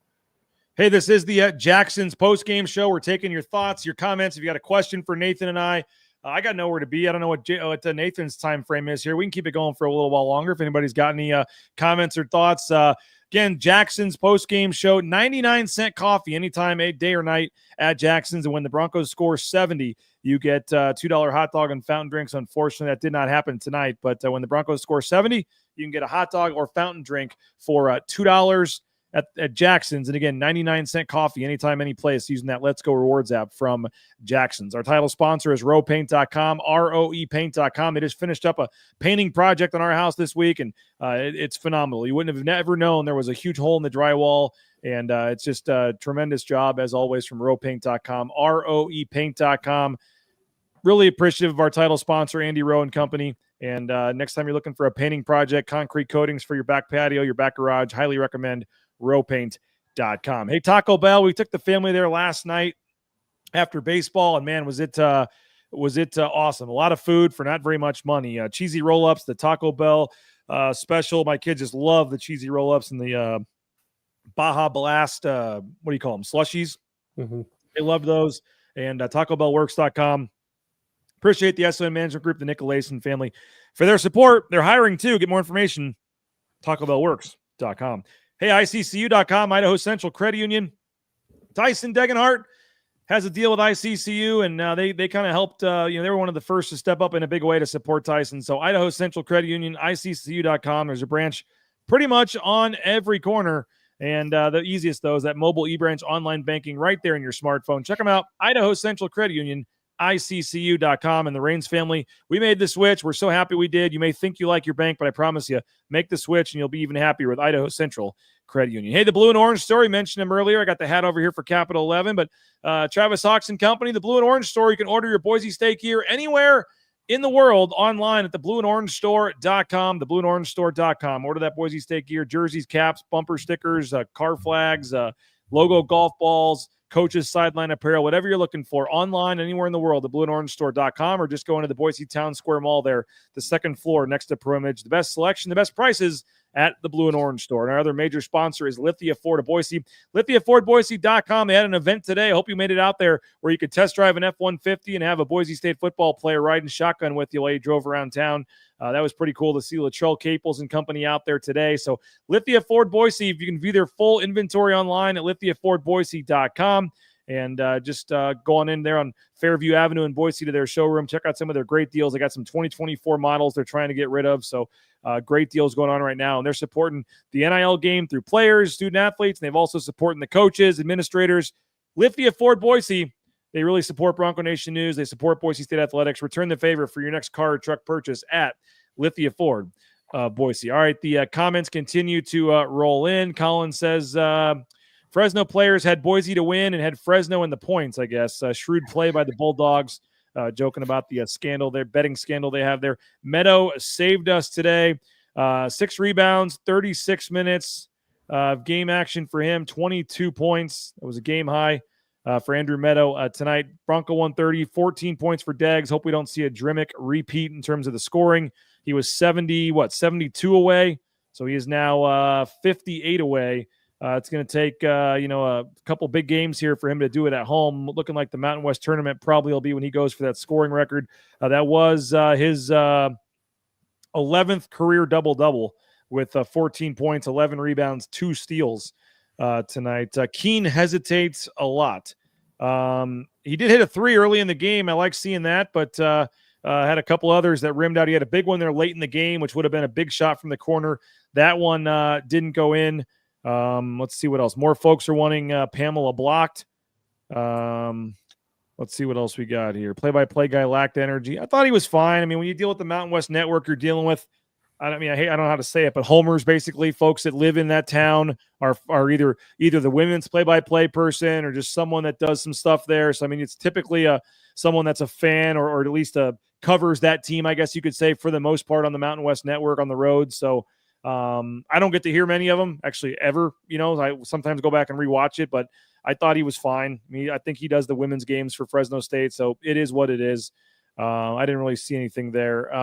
Hey, this is the Jacksons Postgame Show. We're taking your thoughts, your comments. If you got a question for Nathan and I got nowhere to be. I don't know what Nathan's time frame is here. We can keep it going for a little while longer if anybody's got any comments or thoughts. Again, Jacksons Postgame Show, 99-cent coffee anytime, day or night at Jacksons. And when the Broncos score 70, you get $2 hot dog and fountain drinks. Unfortunately, that did not happen tonight. But when the Broncos score 70, you can get a hot dog or fountain drink for $2 at Jacksons. And again, 99-cent coffee anytime, any place, using that Let's Go Rewards app from Jacksons. Our title sponsor is roepaint.com, roepaint.com. They just finished up a painting project on our house this week, and it's phenomenal. You wouldn't have never known there was a huge hole in the drywall, and it's just a tremendous job, as always, from roepaint.com, roepaint.com. Really appreciative of our title sponsor, Andy Rowe and Company. And next time you're looking for a painting project, concrete coatings for your back patio, your back garage, highly recommend roepaint.com. Hey, Taco Bell, we took the family there last night after baseball, and man, was it awesome. A lot of food for not very much money. Cheesy roll-ups, the Taco Bell special. My kids just love the cheesy roll-ups and the Baja Blast, what do you call them, slushies? Mm-hmm. They love those. And TacoBellWorks.com. Appreciate the SON Management Group, the Nicolason family, for their support. They're hiring, too. Get more information, TacoBellWorks.com. Hey, ICCU.com, Idaho Central Credit Union. Tyson Degenhart has a deal with ICCU, and they kind of helped. They were one of the first to step up in a big way to support Tyson. So Idaho Central Credit Union, ICCU.com. There's a branch pretty much on every corner. And the easiest, though, is that mobile eBranch online banking right there in your smartphone. Check them out, Idaho Central Credit Union, ICCU.com. And the Raines family, we made the switch. We're so happy we did. You may think you like your bank, but I promise you, make the switch and you'll be even happier with Idaho Central Credit Union. Hey, the Blue and Orange Store, mentioned him earlier. I got the hat over here for Capital 11, but Travis Hawks and Company, the Blue and Orange Store, you can order your Boise State gear anywhere in the world online at theblueandorangestore.com, theblueandorangestore.com. Order that Boise State gear, jerseys, caps, bumper stickers, car flags, logo golf balls, coaches, sideline apparel, whatever you're looking for, online, anywhere in the world, theblueandorangestore.com, or just go into the Boise Town Square Mall there, the second floor next to Perimage. The best selection, the best prices at the Blue and Orange Store. And our other major sponsor is Lithia Ford of Boise. LithiaFordBoise.com. They had an event today. I hope you made it out there, where you could test drive an F-150 and have a Boise State football player riding shotgun with you while you drove around town. That was pretty cool to see Latrell Caples and company out there today. So Lithia Ford Boise, if you can view their full inventory online at LithiaFordBoise.com. And just go on in there on Fairview Avenue in Boise to their showroom. Check out some of their great deals. They got some 2024 models they're trying to get rid of. So great deals going on right now. And they're supporting the NIL game through players, student athletes, and they've also supporting the coaches, administrators. Lithia Ford Boise, they really support Bronco Nation News. They support Boise State Athletics. Return the favor for your next car or truck purchase at Lithia Ford Boise. All right, the comments continue to roll in. Colin says Fresno players had Boise to win and had Fresno in the points, I guess. Shrewd play by the Bulldogs, joking about the scandal there, betting scandal they have there. Meadow saved us today. 6 rebounds, 36 minutes of game action for him, 22 points. It was a game high for Andrew Meadow tonight. Bronco 130, 14 points for Deggs. Hope we don't see a Drimmick repeat in terms of the scoring. He was 72 away, so he is now 58 away. It's going to take a couple big games here for him to do it at home. Looking like the Mountain West tournament probably will be when he goes for that scoring record. That was his 11th career double-double with 14 points, 11 rebounds, 2 steals tonight. Keene hesitates a lot. He did hit a 3 early in the game. I like seeing that, but had a couple others that rimmed out. He had a big one there late in the game, which would have been a big shot from the corner. That one didn't go in. Let's see what else. More folks are wanting Pamela blocked. Let's see what else we got here. Play-by-play guy lacked energy. I thought he was fine. I mean, when you deal with the Mountain West Network, you're dealing with, I don't know how to say it, but homers, basically, folks that live in that town are either the women's play-by-play person or just someone that does some stuff there. So, I mean, it's typically someone that's a fan or at least covers that team, I guess you could say, for the most part on the Mountain West Network on the road. So I don't get to hear many of them actually ever. I sometimes go back and rewatch it, but I thought he was fine. I think he does the women's games for Fresno State, so it is what it is. I didn't really see anything there.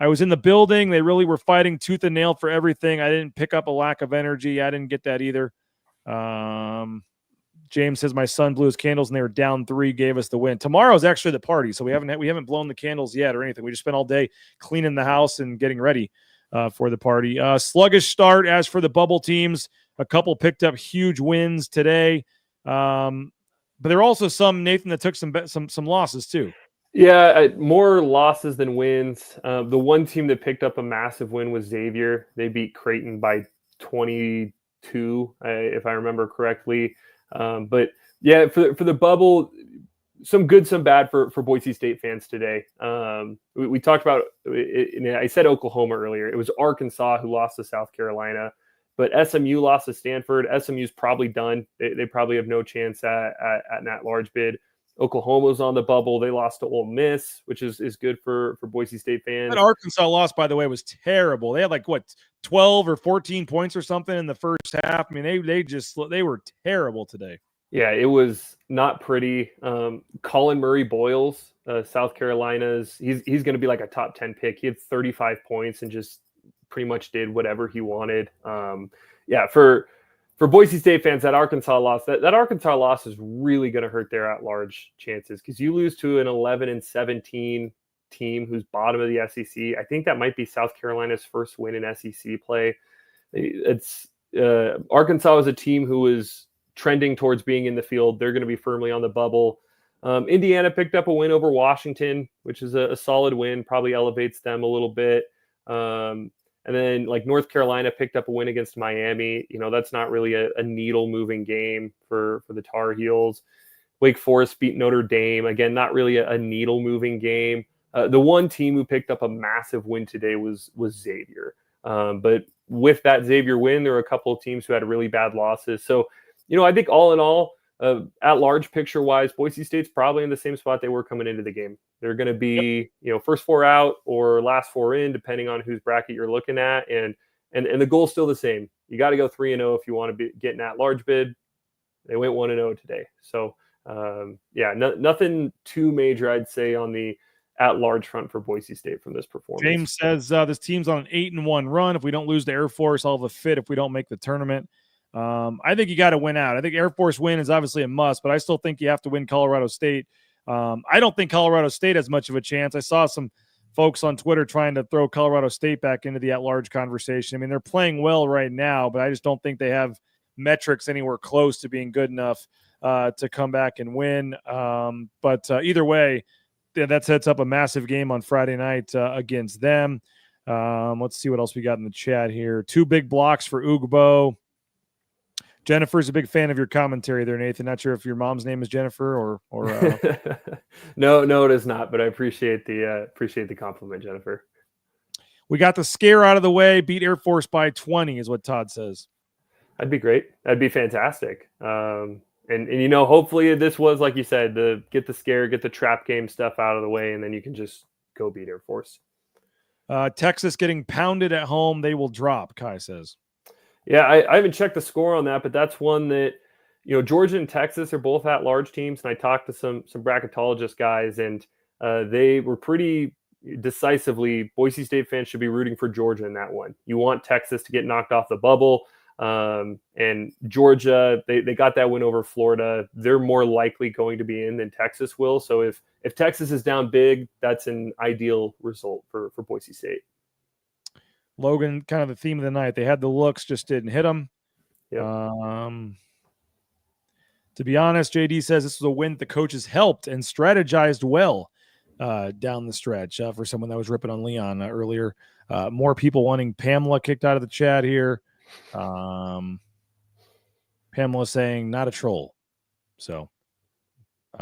I was in the building. They really were fighting tooth and nail for everything. I didn't pick up a lack of energy. I didn't get that either. James says my son blew his candles and they were down 3, gave us the win. Tomorrow's actually the party, so we haven't blown the candles yet or anything. We just spent all day cleaning the house and getting ready for the party. Sluggish start as for the bubble teams. A couple picked up huge wins today, but there are also some, Nathan, that took some losses too. Yeah, more losses than wins. The one team that picked up a massive win was Xavier. They beat Creighton by 22, if I remember correctly. But yeah, for the bubble, some good, some bad for Boise State fans today. We talked about it, I said Oklahoma earlier. It was Arkansas who lost to South Carolina, but SMU lost to Stanford. SMU's probably done. They probably have no chance at an at-large bid. Oklahoma's on the bubble. They lost to Ole Miss, which is good for Boise State fans. That Arkansas loss, by the way, was terrible. They had 12 or 14 points or something in the first half. I mean, they were terrible today. Yeah, it was not pretty. Colin Murray Boyles, South Carolina's, he's going to be like a top 10 pick. He had 35 points and just pretty much did whatever he wanted. For Boise State fans, that Arkansas loss is really going to hurt their at-large chances because you lose to an 11-17 team who's bottom of the SEC. I think that might be South Carolina's first win in SEC play. Arkansas is a team who is trending towards being in the field. They're going to be firmly on the bubble. Indiana picked up a win over Washington, which is a solid win, probably elevates them a little bit. And then North Carolina picked up a win against Miami. That's not really a needle moving game for the Tar Heels. Wake Forest beat Notre Dame. Again, not really a needle moving game. The one team who picked up a massive win today was Xavier. But with that Xavier win, there were a couple of teams who had really bad losses. So, I think all in all, at large picture wise, Boise State's probably in the same spot they were coming into the game. They're going to be, first 4 out or last 4 in, depending on whose bracket you're looking at. And the goal's still the same. You got to go 3-0 if you want to get an at-large bid. They went 1-0 today. So, nothing too major, I'd say, on the at-large front for Boise State from this performance. James says this team's on an 8-1 run. If we don't lose to Air Force, I'll have a fit if we don't make the tournament. I think you got to win out. I think Air Force win is obviously a must, but I still think you have to win Colorado State. I don't think Colorado State has much of a chance. I saw some folks on Twitter trying to throw Colorado State back into the at-large conversation. I mean, they're playing well right now, but I just don't think they have metrics anywhere close to being good enough to come back and win. But either way, that sets up a massive game on Friday night against them. Let's see what else we got in the chat here. 2 big blocks for Ugbo. Jennifer's a big fan of your commentary there, Nathan. Not sure if your mom's name is Jennifer or No, it is not, but I appreciate the compliment, Jennifer. We got the scare out of the way. Beat Air Force by 20 is what Todd says. That'd be great. That'd be fantastic. And hopefully this was, like you said, get the scare, get the trap game stuff out of the way, and then you can just go beat Air Force. Texas getting pounded at home. They will drop, Kai says. Yeah, I haven't checked the score on that, but that's one that, Georgia and Texas are both at-large teams, and I talked to some bracketologist guys, and they were pretty decisively, Boise State fans should be rooting for Georgia in that one. You want Texas to get knocked off the bubble. And Georgia, they got that win over Florida. They're more likely going to be in than Texas will. So if Texas is down big, that's an ideal result for Boise State. Logan, kind of the theme of the night. They had the looks, just didn't hit them. Yeah. To be honest, JD says this was a win the coaches helped and strategized well down the stretch for someone that was ripping on Leon earlier. More people wanting Pamela kicked out of the chat here. Pamela saying not a troll. So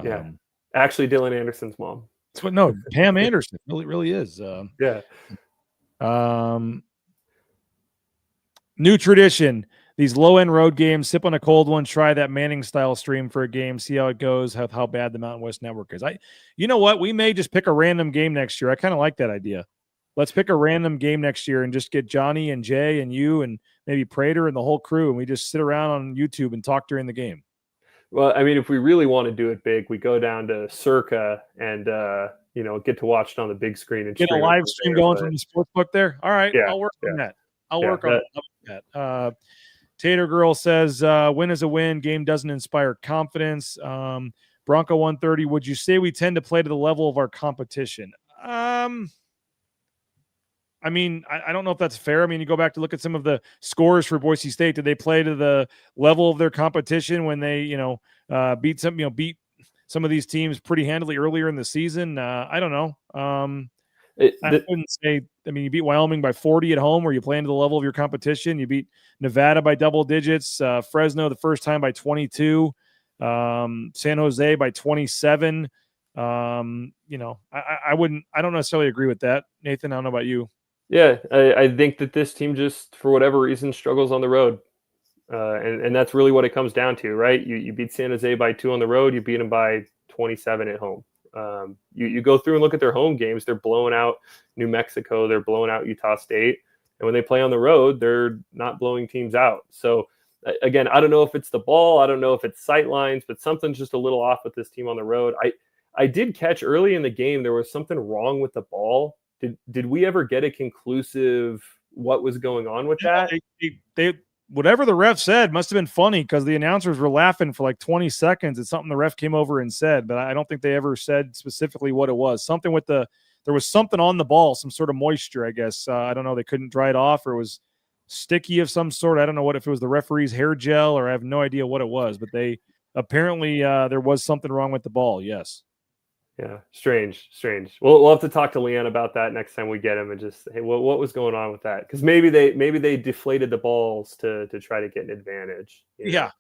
yeah, actually Dylan Anderson's mom. That's what, no, Pam Anderson really is. Yeah. New tradition. These low-end road games, sip on a cold one, try that Manning-style stream for a game, see how it goes, how bad the Mountain West Network is. You know what? We may just pick a random game next year. I kind of like that idea. Let's pick a random game next year and just get Johnny and Jay and you and maybe Prater and the whole crew, and we just sit around on YouTube and talk during the game. Well, I mean, if we really want to do it big, we go down to Circa and get to watch it on the big screen and get a live stream going from the sportsbook there. All right, yeah, I'll work on that. I'll work on that. Tater Girl says, win is a win. Game doesn't inspire confidence. Bronco 130, would you say we tend to play to the level of our competition? I mean, I don't know if that's fair. I mean, you go back to look at some of the scores for Boise State. Did they play to the level of their competition when they, beat some of these teams pretty handily earlier in the season? I don't know. I wouldn't say. I mean, you beat Wyoming by 40 at home. Were you playing to the level of your competition? You beat Nevada by double digits. Fresno the first time by 22. San Jose by 27. I wouldn't. I don't necessarily agree with that, Nathan. I don't know about you. Yeah, I think that this team just, for whatever reason, struggles on the road. And that's really what it comes down to, right? You beat San Jose by 2 on the road. You beat them by 27 at home. You go through and look at their home games. They're blowing out New Mexico. They're blowing out Utah State. And when they play on the road, they're not blowing teams out. So, again, I don't know if it's the ball. I don't know if it's sight lines, but something's just a little off with this team on the road. I did catch early in the game there was something wrong with the ball. Did we ever get a conclusive what was going on with that? They whatever the ref said must have been funny because the announcers were laughing for like 20 seconds. It's something the ref came over and said, but I don't think they ever said specifically what it was. Something with there was something on the ball, some sort of moisture, I guess. I don't know. They couldn't dry it off, or it was sticky of some sort. I don't know if it was the referee's hair gel, or I have no idea what it was, but they apparently there was something wrong with the ball. Yes. Yeah, strange. We'll have to talk to Leon about that next time we get him and just, hey, what was going on with that? Because maybe they deflated the balls to try to get an advantage. Yeah.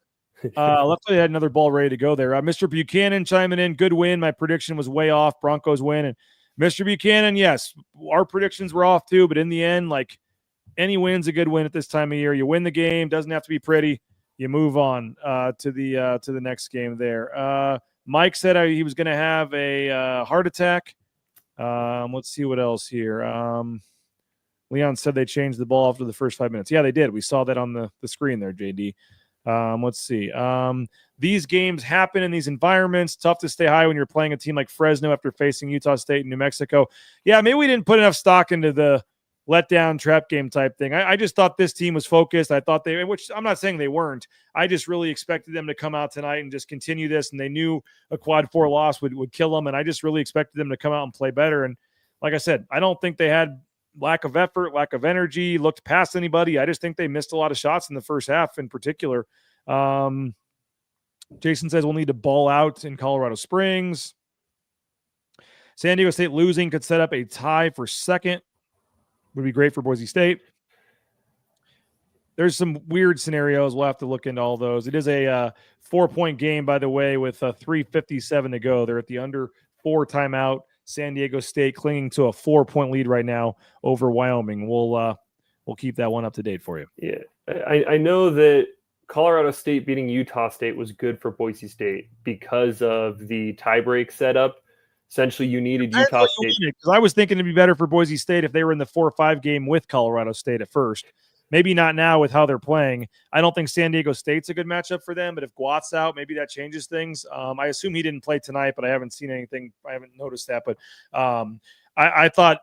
Luckily, they had another ball ready to go there. Mr. Buchanan chiming in. Good win. My prediction was way off. Broncos win. And Mr. Buchanan, yes, our predictions were off too. But in the end, like, any win's a good win at this time of year. You win the game. Doesn't have to be pretty. You move on to the next game there. Mike said he was going to have a heart attack. Let's see what else here. Leon said they changed the ball after the first 5 minutes. Yeah, they did. We saw that on the screen there, JD. Let's see. These games happen in these environments. Tough to stay high when you're playing a team like Fresno after facing Utah State and New Mexico. Yeah, maybe we didn't put enough stock into the letdown trap game type thing. I just thought this team was focused. I thought which I'm not saying they weren't. I just really expected them to come out tonight and just continue this. And they knew a quad 4 loss would kill them. And I just really expected them to come out and play better. And like I said, I don't think they had lack of effort, lack of energy, looked past anybody. I just think they missed a lot of shots in the first half in particular. Jason says we'll need to ball out in Colorado Springs. San Diego State losing could set up a tie for second. Would be great for Boise State. There's some weird scenarios. We'll have to look into all those. It is a 4-point game, by the way, with 3:57 to go. They're at the under 4 timeout. San Diego State clinging to a 4-point lead right now over Wyoming. We'll keep that one up to date for you. Yeah, I know that Colorado State beating Utah State was good for Boise State because of the tiebreak setup. Essentially, you needed Utah State. Because I was thinking it'd be better for Boise State if they were in the 4-5 game with Colorado State at first. Maybe not now with how they're playing. I don't think San Diego State's a good matchup for them, but if Guat's out, maybe that changes things. I assume he didn't play tonight, but I haven't seen anything. I haven't noticed that. But I thought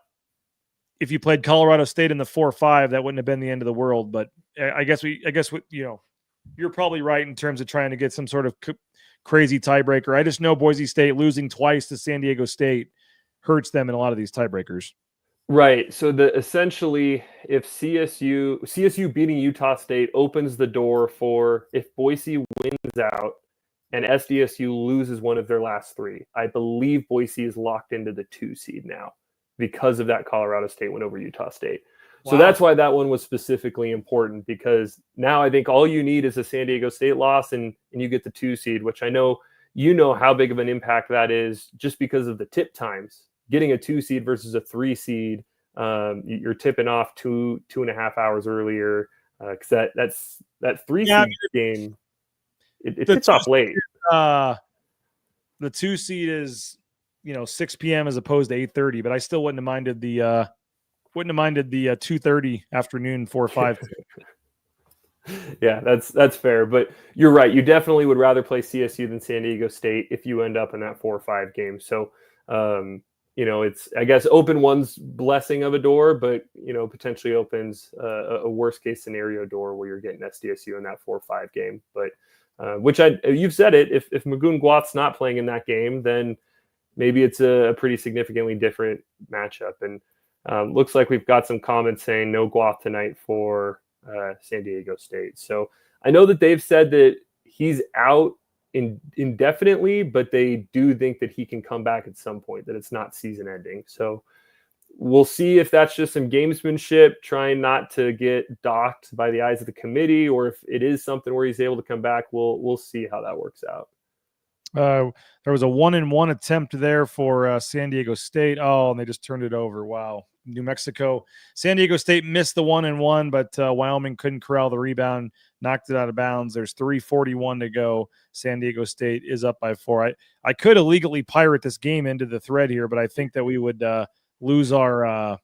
if you played Colorado State in the 4-5, that wouldn't have been the end of the world. But I guess you're probably right in terms of trying to get some sort of crazy tiebreaker. I just know Boise State losing twice to San Diego State hurts them in a lot of these tiebreakers. Right. So essentially, if CSU beating Utah State opens the door for if Boise wins out and SDSU loses one of their last three, I believe Boise is locked into the 2 seed now because of that Colorado State win over Utah State. Wow. So that's why that one was specifically important, because now I think all you need is a San Diego State loss and you get the 2 seed, which I know how big of an impact that is just because of the tip times. Getting a 2 seed versus a 3 seed, you're tipping off 2.5 hours earlier because that 3 seed game it tips off late. The 2 seed is 6 p.m. as opposed to 8:30, but I still wouldn't have minded the 2:30 afternoon 4-5. Yeah, that's fair, but you're right. You definitely would rather play CSU than San Diego State if you end up in that 4-5 game. So. It's, I guess, open one's blessing of a door, but, potentially opens a worst case scenario door where you're getting SDSU in that 4-5 game. But you've said it, if Magoon Guat's not playing in that game, then maybe it's a pretty significantly different matchup. And looks like we've got some comments saying no Guat tonight for San Diego State. So I know that they've said that he's out indefinitely, but they do think that he can come back at some point, that it's not season ending. So we'll see if that's just some gamesmanship, trying not to get docked by the eyes of the committee, or if it is something where he's able to come back. We'll see how that works out. There was a 1-and-1 attempt there for San Diego State. Oh, and they just turned it over. Wow. New Mexico. San Diego State missed the 1-and-1, but Wyoming couldn't corral the rebound, knocked it out of bounds. There's 3:41 to go. San Diego State is up by 4. I could illegally pirate this game into the thread here, but I think that we would lose our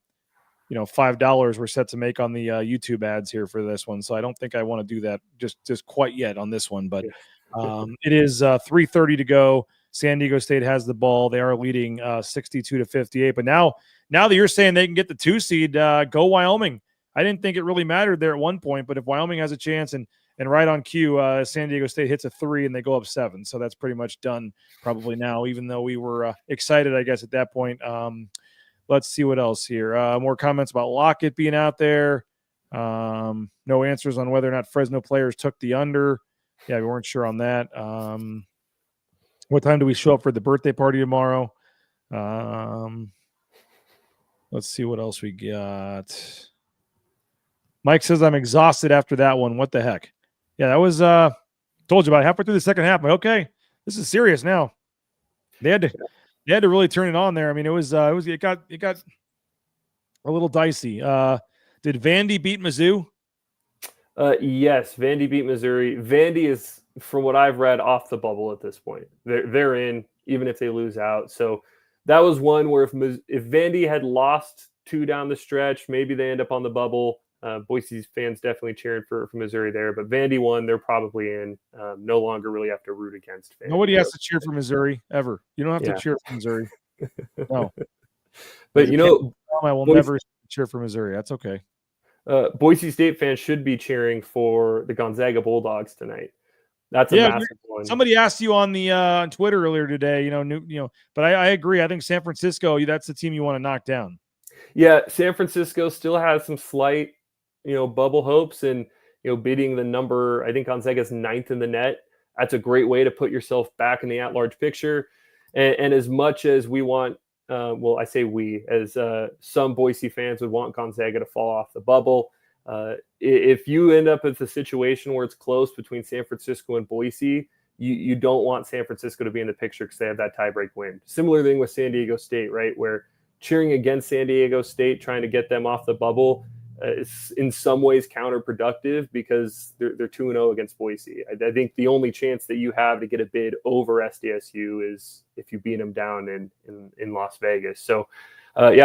$5 we're set to make on the YouTube ads here for this one. So I don't think I want to do that just quite yet on this one. But it is 3:30 to go. San Diego State has the ball. They are leading 62-58. But now that you're saying they can get the 2 seed, go Wyoming. I didn't think it really mattered there at one point, but if Wyoming has a chance and right on cue, San Diego State hits a 3 and they go up 7. So that's pretty much done probably now, even though we were excited, I guess, at that point. Let's see what else here. More comments about Lockett being out there. No answers on whether or not Fresno players took the under. Yeah, we weren't sure on that. What time do we show up for the birthday party tomorrow? Let's see what else we got. Mike says, I'm exhausted after that one. What the heck? Yeah, that was told you about halfway through the second half. But okay, this is serious now. They had to really turn it on there. I mean, it got a little dicey. Did Vandy beat Mizzou? Yes, Vandy beat Missouri. Vandy is, from what I've read, off the bubble at this point. They're in, even if they lose out. So that was one where if Vandy had lost 2 down the stretch, maybe they end up on the bubble. Boise's fans definitely cheering for Missouri there, but Vandy won. They're probably in. No longer really have to root against Vandy. Nobody has to cheer for Missouri ever. You don't have to cheer for Missouri. No, but I will never cheer for Missouri. That's okay. Boise State fans should be cheering for the Gonzaga Bulldogs tonight. That's a massive one. Somebody asked you on the on Twitter earlier today. But I agree. I think San Francisco. That's the team you want to knock down. Yeah, San Francisco still has some slight, bubble hopes, and beating the number. I think Gonzaga's 9th in the net. That's a great way to put yourself back in the at-large picture. And as much as we want, I say we, as some Boise fans would want Gonzaga to fall off the bubble. If you end up with a situation where it's close between San Francisco and Boise, you don't want San Francisco to be in the picture because they have that tiebreak win. Similar thing with San Diego State, right? Where cheering against San Diego State, trying to get them off the bubble, is in some ways counterproductive because they're 2-0 against Boise. I think the only chance that you have to get a bid over SDSU is if you beat them down in Las Vegas. So,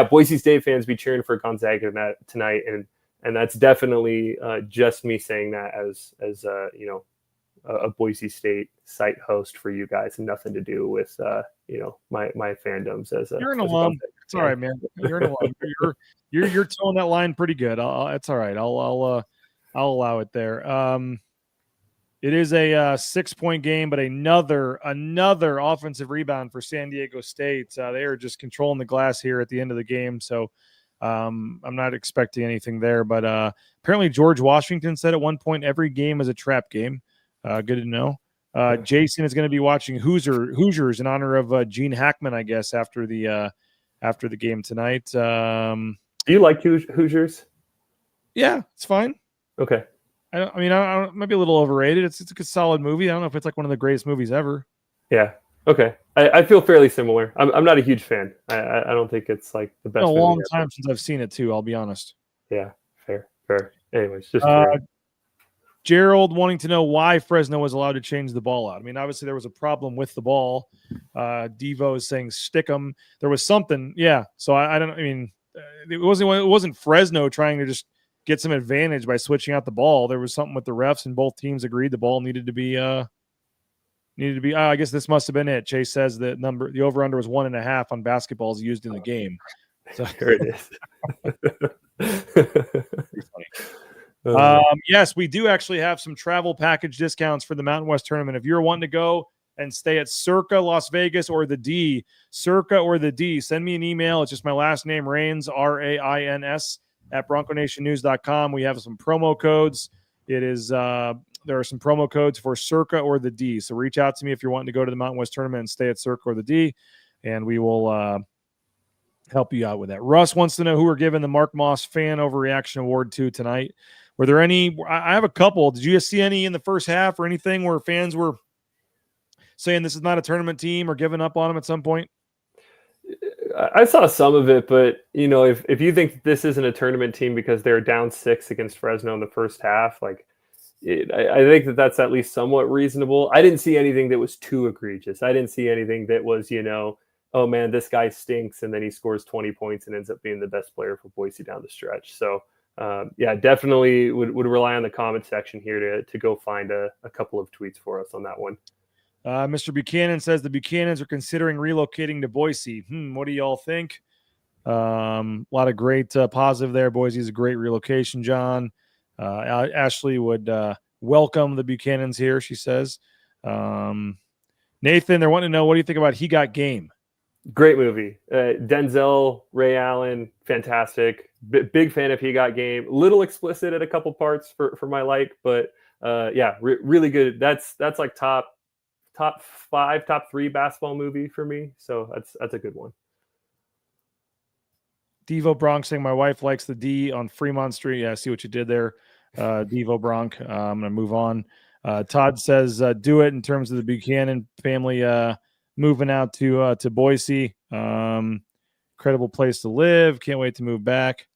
Boise State fans be cheering for Gonzaga tonight, and that's definitely just me saying that as a Boise State site host for you guys, and nothing to do with my fandoms as a. You're an alum. It's all right, man. You're an alum. You're towing that line pretty good. It's all right. I'll allow it there. It is a 6-point game, but another offensive rebound for San Diego State. They are just controlling the glass here at the end of the game. So I'm not expecting anything there. But apparently George Washington said at one point every game is a trap game. Good to know. Jason is going to be watching Hoosiers in honor of Gene Hackman, I guess, after the game tonight. Do you like Hoosiers? Yeah, it's fine. Okay. I don't, it might be a little overrated. It's a good, solid movie. I don't know if it's like one of the greatest movies ever. Yeah. Okay. I feel fairly similar. I'm not a huge fan. I don't think it's like the best. It's been a long time since I've seen it too. I'll be honest. Yeah. Fair. Anyways, just Gerald wanting to know why Fresno was allowed to change the ball out. I mean, obviously there was a problem with the ball. Devo is saying stick them. There was something. Yeah. So I don't. I mean, it wasn't Fresno trying to just get some advantage by switching out the ball. There was something with the refs, and both teams agreed the ball needed to be. I guess this must have been it. Chase says the over/under was 1.5 on basketballs used in the game. So there it is. Yes, we do actually have some travel package discounts for the Mountain West tournament. If you're wanting to go and stay at Circa Las Vegas or the D, send me an email. It's just my last name, Rains, RAINS, at BroncoNationNews.com. We have some promo codes. There are some promo codes for Circa or the D. So reach out to me if you're wanting to go to the Mountain West tournament and stay at Circa or the D, and we will help you out with that. Russ wants to know who we're giving the Mark Moss Fan Overreaction Award to tonight. Were there any? I have a couple. Did you see any in the first half or anything where fans were saying this is not a tournament team or giving up on them at some point? I saw some of it, but if you think this isn't a tournament team because they're down 6 against Fresno in the first half, I think that's at least somewhat reasonable. I didn't see anything that was too egregious. I didn't see anything that was, oh man, this guy stinks, and then he scores 20 points and ends up being the best player for Boise down the stretch. So definitely would rely on the comment section here to go find a couple of tweets for us on that one. Mr. Buchanan says the Buchanans are considering relocating to Boise. What do y'all think? A lot of great positive there. Boise is a great relocation, John. Ashley would welcome the Buchanans here, she says. Nathan, they're wanting to know, what do you think about He Got Game? Great movie. Denzel, Ray Allen, fantastic. Big fan of He Got Game. Little explicit at a couple parts for my like, but really good. That's like top 5, top 3 basketball movie for me. So that's a good one. Devo Bronx saying my wife likes the D on Fremont Street. Yeah, I see what you did there, Devo Bronx. I'm going to move on. Todd says do it in terms of the Buchanan family moving out to Boise. Incredible place to live. Can't wait to move back.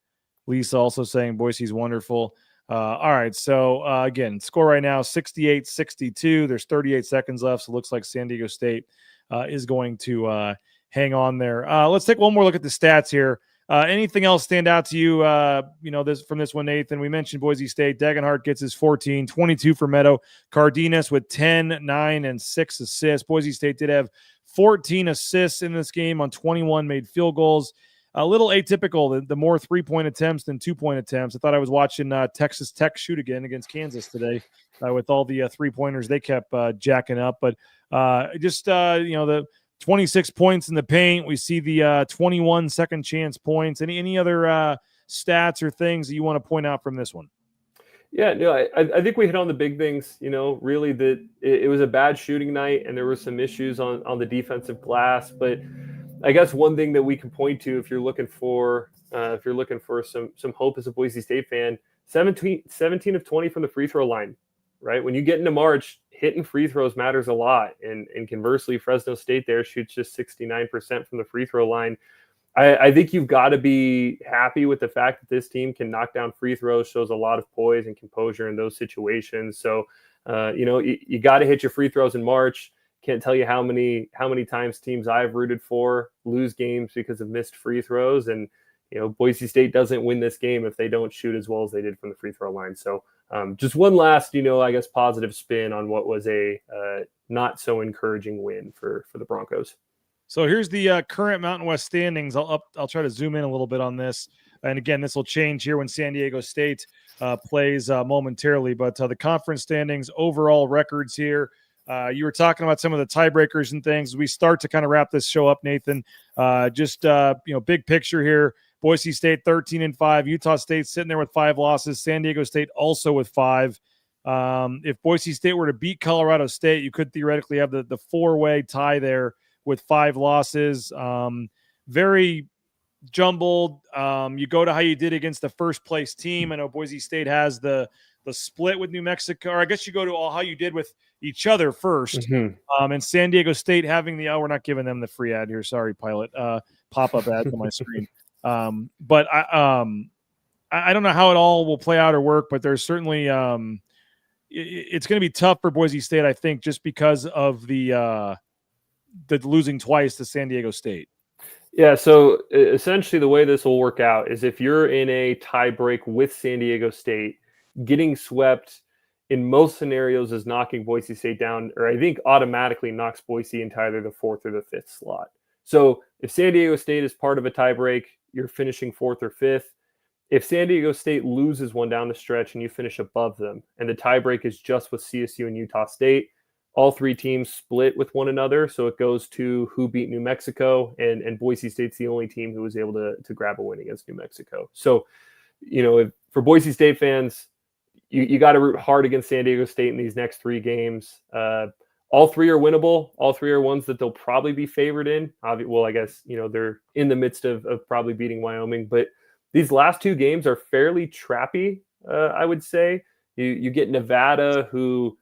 Lisa also saying Boise's wonderful. All right, so again, score right now 68-62. There's 38 seconds left, so it looks like San Diego State is going to hang on there. Let's take one more look at the stats here. Anything else stand out to you, from this one, Nathan? We mentioned Boise State. Degenhardt gets his 14, 22 for Meadow. Cardenas with 10, 9, and 6 assists. Boise State did have 14 assists in this game on 21 made field goals. A little atypical, the more 3-point attempts than 2-point attempts. I thought I was watching Texas Tech shoot again against Kansas today with all the 3-pointers they kept jacking up. But the 26 points in the paint. We see the 21 second chance points. Any other stats or things that you want to point out from this one? Yeah, no, I think we hit on the big things. Really that it was a bad shooting night, and there were some issues on the defensive glass. But I guess one thing that we can point to, if you're looking for some hope as a Boise State fan, 17 of 20 from the free throw line. Right when you get into March, hitting free throws matters a lot. And conversely, Fresno State there shoots just 69% from the free throw line. I think you've got to be happy with the fact that this team can knock down free throws, shows a lot of poise and composure in those situations. So, you got to hit your free throws in March. Can't tell you how many times teams I've rooted for lose games because of missed free throws. And, Boise State doesn't win this game if they don't shoot as well as they did from the free throw line. So just one last, I guess, positive spin on what was a not so encouraging win for the Broncos. So here's the current Mountain West standings. I'll try to zoom in a little bit on this. And again, this will change here when San Diego State plays momentarily. But the conference standings, overall records here. You were talking about some of the tiebreakers and things. We start to kind of wrap this show up, Nathan. Big picture here. Boise State 13-5. Utah State sitting there with 5 losses. San Diego State also with 5. If Boise State were to beat Colorado State, you could theoretically have the 4-way tie there with 5 losses. Very jumbled. You go to how you did against the first place team. I know Boise State has the split with New Mexico, or I guess you go to how you did with each other first. Mm-hmm. And San Diego State having we're not giving them the free ad here. Sorry, Pilot. Pop-up ads on my screen. But I don't know how it all will play out or work, but there's certainly it's going to be tough for Boise State, I think, just because of the losing twice to San Diego State. Yeah, so essentially the way this will work out is if you're in a tie break with San Diego State, getting swept in most scenarios is knocking Boise State down, or I think automatically knocks Boise into either the 4th or the 5th slot. So if San Diego State is part of a tie break, you're finishing 4th or 5th. If San Diego State loses one down the stretch and you finish above them, and the tie break is just with CSU and Utah State, all 3 teams split with one another. So it goes to who beat New Mexico, and Boise State's the only team who was able to grab a win against New Mexico. So, for Boise State fans, you got to root hard against San Diego State in these next 3 games. All 3 are winnable. All 3 are ones that they'll probably be favored in. Well, I guess, they're in the midst of probably beating Wyoming. But these last 2 games are fairly trappy, I would say. You get Nevada, who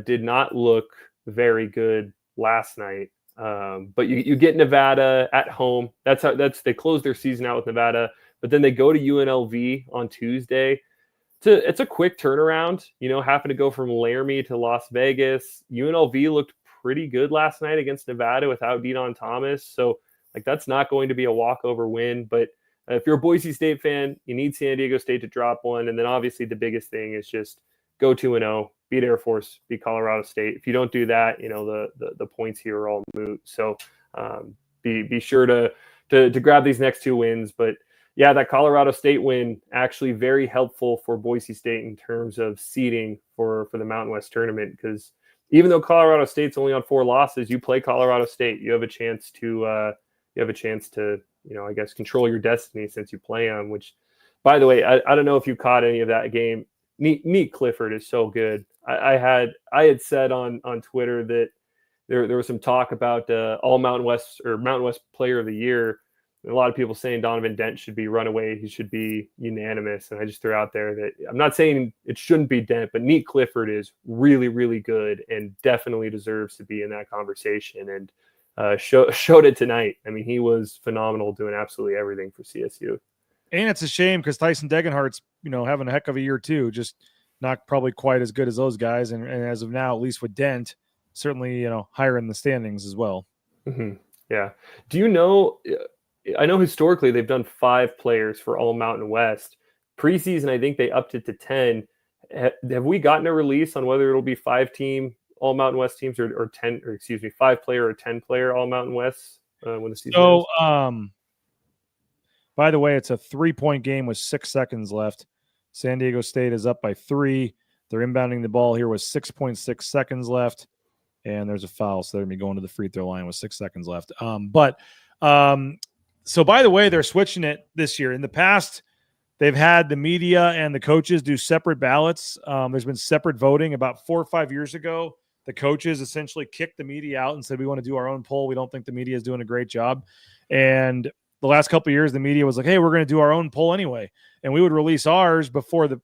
did not look very good last night. But you get Nevada at home. They close their season out with Nevada. But then they go to UNLV on Tuesday. It's a quick turnaround, having to go from Laramie to Las Vegas. UNLV looked pretty good last night against Nevada without Dedon Thomas. So, that's not going to be a walkover win. But if you're a Boise State fan, you need San Diego State to drop one. And then obviously the biggest thing is just go 2-0, beat Air Force, beat Colorado State. If you don't do that, the points here are all moot. So be sure to grab these next 2 wins. But yeah, that Colorado State win actually very helpful for Boise State in terms of seeding for the Mountain West tournament, because even though Colorado State's only on 4 losses, you play Colorado State, you have a chance to I guess control your destiny since you play them. Which, by the way, I don't know if you caught any of that game. Neat Clifford is so good. I had said on Twitter that there was some talk about all Mountain West or Mountain West Player of the Year. A lot of people saying Donovan Dent should be runaway. He should be unanimous. And I just threw out there that I'm not saying it shouldn't be Dent, but Neat Clifford is really, really good and definitely deserves to be in that conversation. And showed it tonight. I mean, he was phenomenal, doing absolutely everything for CSU. And it's a shame because Tyson Degenhardt's, having a heck of a year too. Just not probably quite as good as those guys. And as of now, at least with Dent, certainly, higher in the standings as well. Mm-hmm. Yeah. Do you know? I know historically they've done 5 players for all Mountain West. Preseason, I think they upped it to 10. Have we gotten a release on whether it'll be 5-team all Mountain West teams or 10, or 5-player or 10-player all Mountain West when the season ends? By the way, it's a 3-point game with 6 seconds left. San Diego State is up by 3. They're inbounding the ball here with 6.6 seconds left, and there's a foul, so they're going to be going to the free throw line with 6 seconds left. So, by the way, they're switching it this year. In the past, they've had the media and the coaches do separate ballots. There's been separate voting. About 4 or 5 years ago, the coaches essentially kicked the media out and said, we want to do our own poll. We don't think the media is doing a great job. And the last couple of years, the media was like, hey, we're going to do our own poll anyway. And we would release ours before the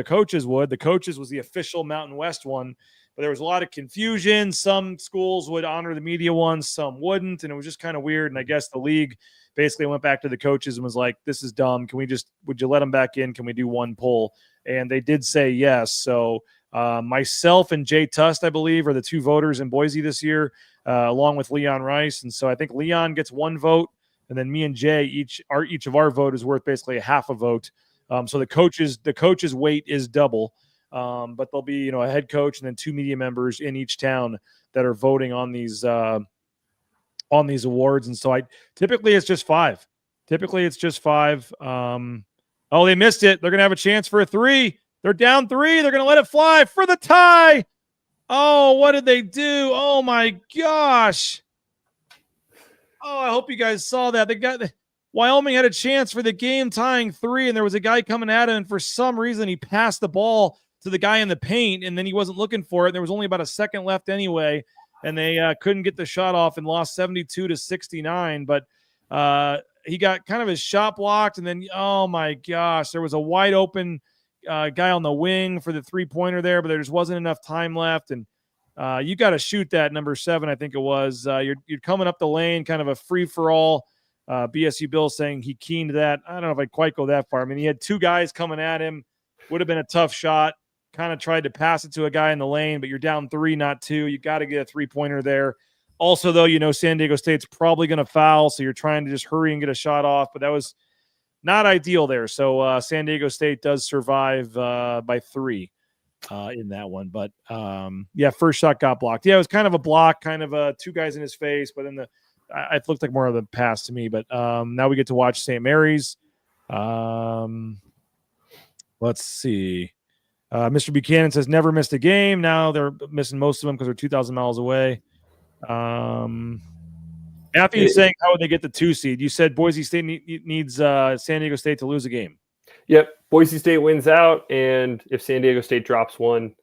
coaches would. The coaches was the official Mountain West one. but there was a lot of confusion. Some schools would honor the media ones, some wouldn't, and it was just kind of weird. And I guess the league basically went back to the coaches and was like, this is dumb. Would you let them back in? Can we do one poll? And they did say yes. So myself and Jay Tust, I believe, are the two voters in Boise this year, along with Leon Rice. And so I think Leon gets one vote, and then me and Jay, each of our vote is worth basically a half a vote. So the coaches' weight is double. But there'll be, a head coach and then 2 media members in each town that are voting on these awards. And so typically it's just 5. Oh, they missed it. They're going to have a chance for a 3. They're down 3. They're going to let it fly for the tie. Oh, what did they do? Oh my gosh. Oh, I hope you guys saw that. Wyoming had a chance for the game tying 3, and there was a guy coming at him, and for some reason he passed the ball to the guy in the paint, and then he wasn't looking for it. There was only about a second left anyway, and they couldn't get the shot off and lost 72-69. But he got kind of his shot blocked, and then, oh my gosh, there was a wide open guy on the wing for the 3-pointer there, but there just wasn't enough time left. And you got to shoot that, number 7, I think it was. You're coming up the lane, kind of a free-for-all. BSU Bill saying he keened that. I don't know if I'd quite go that far. I mean, he had 2 guys coming at him. Would have been a tough shot. Kind of tried to pass it to a guy in the lane, but you're down 3, not 2. You got to get a 3-pointer there. Also, though, San Diego State's probably going to foul, so you're trying to just hurry and get a shot off, but that was not ideal there. So San Diego State does survive by 3 in that one. But, first shot got blocked. Yeah, it was kind of a block, kind of 2 guys in his face, but then it looked like more of a pass to me. But now we get to watch St. Mary's. Let's see. Mr. Buchanan says never missed a game. Now they're missing most of them because they're 2,000 miles away. Matthew is saying, how would they get the 2 seed? You said Boise State needs San Diego State to lose a game. Yep. Boise State wins out, and if San Diego State drops 1,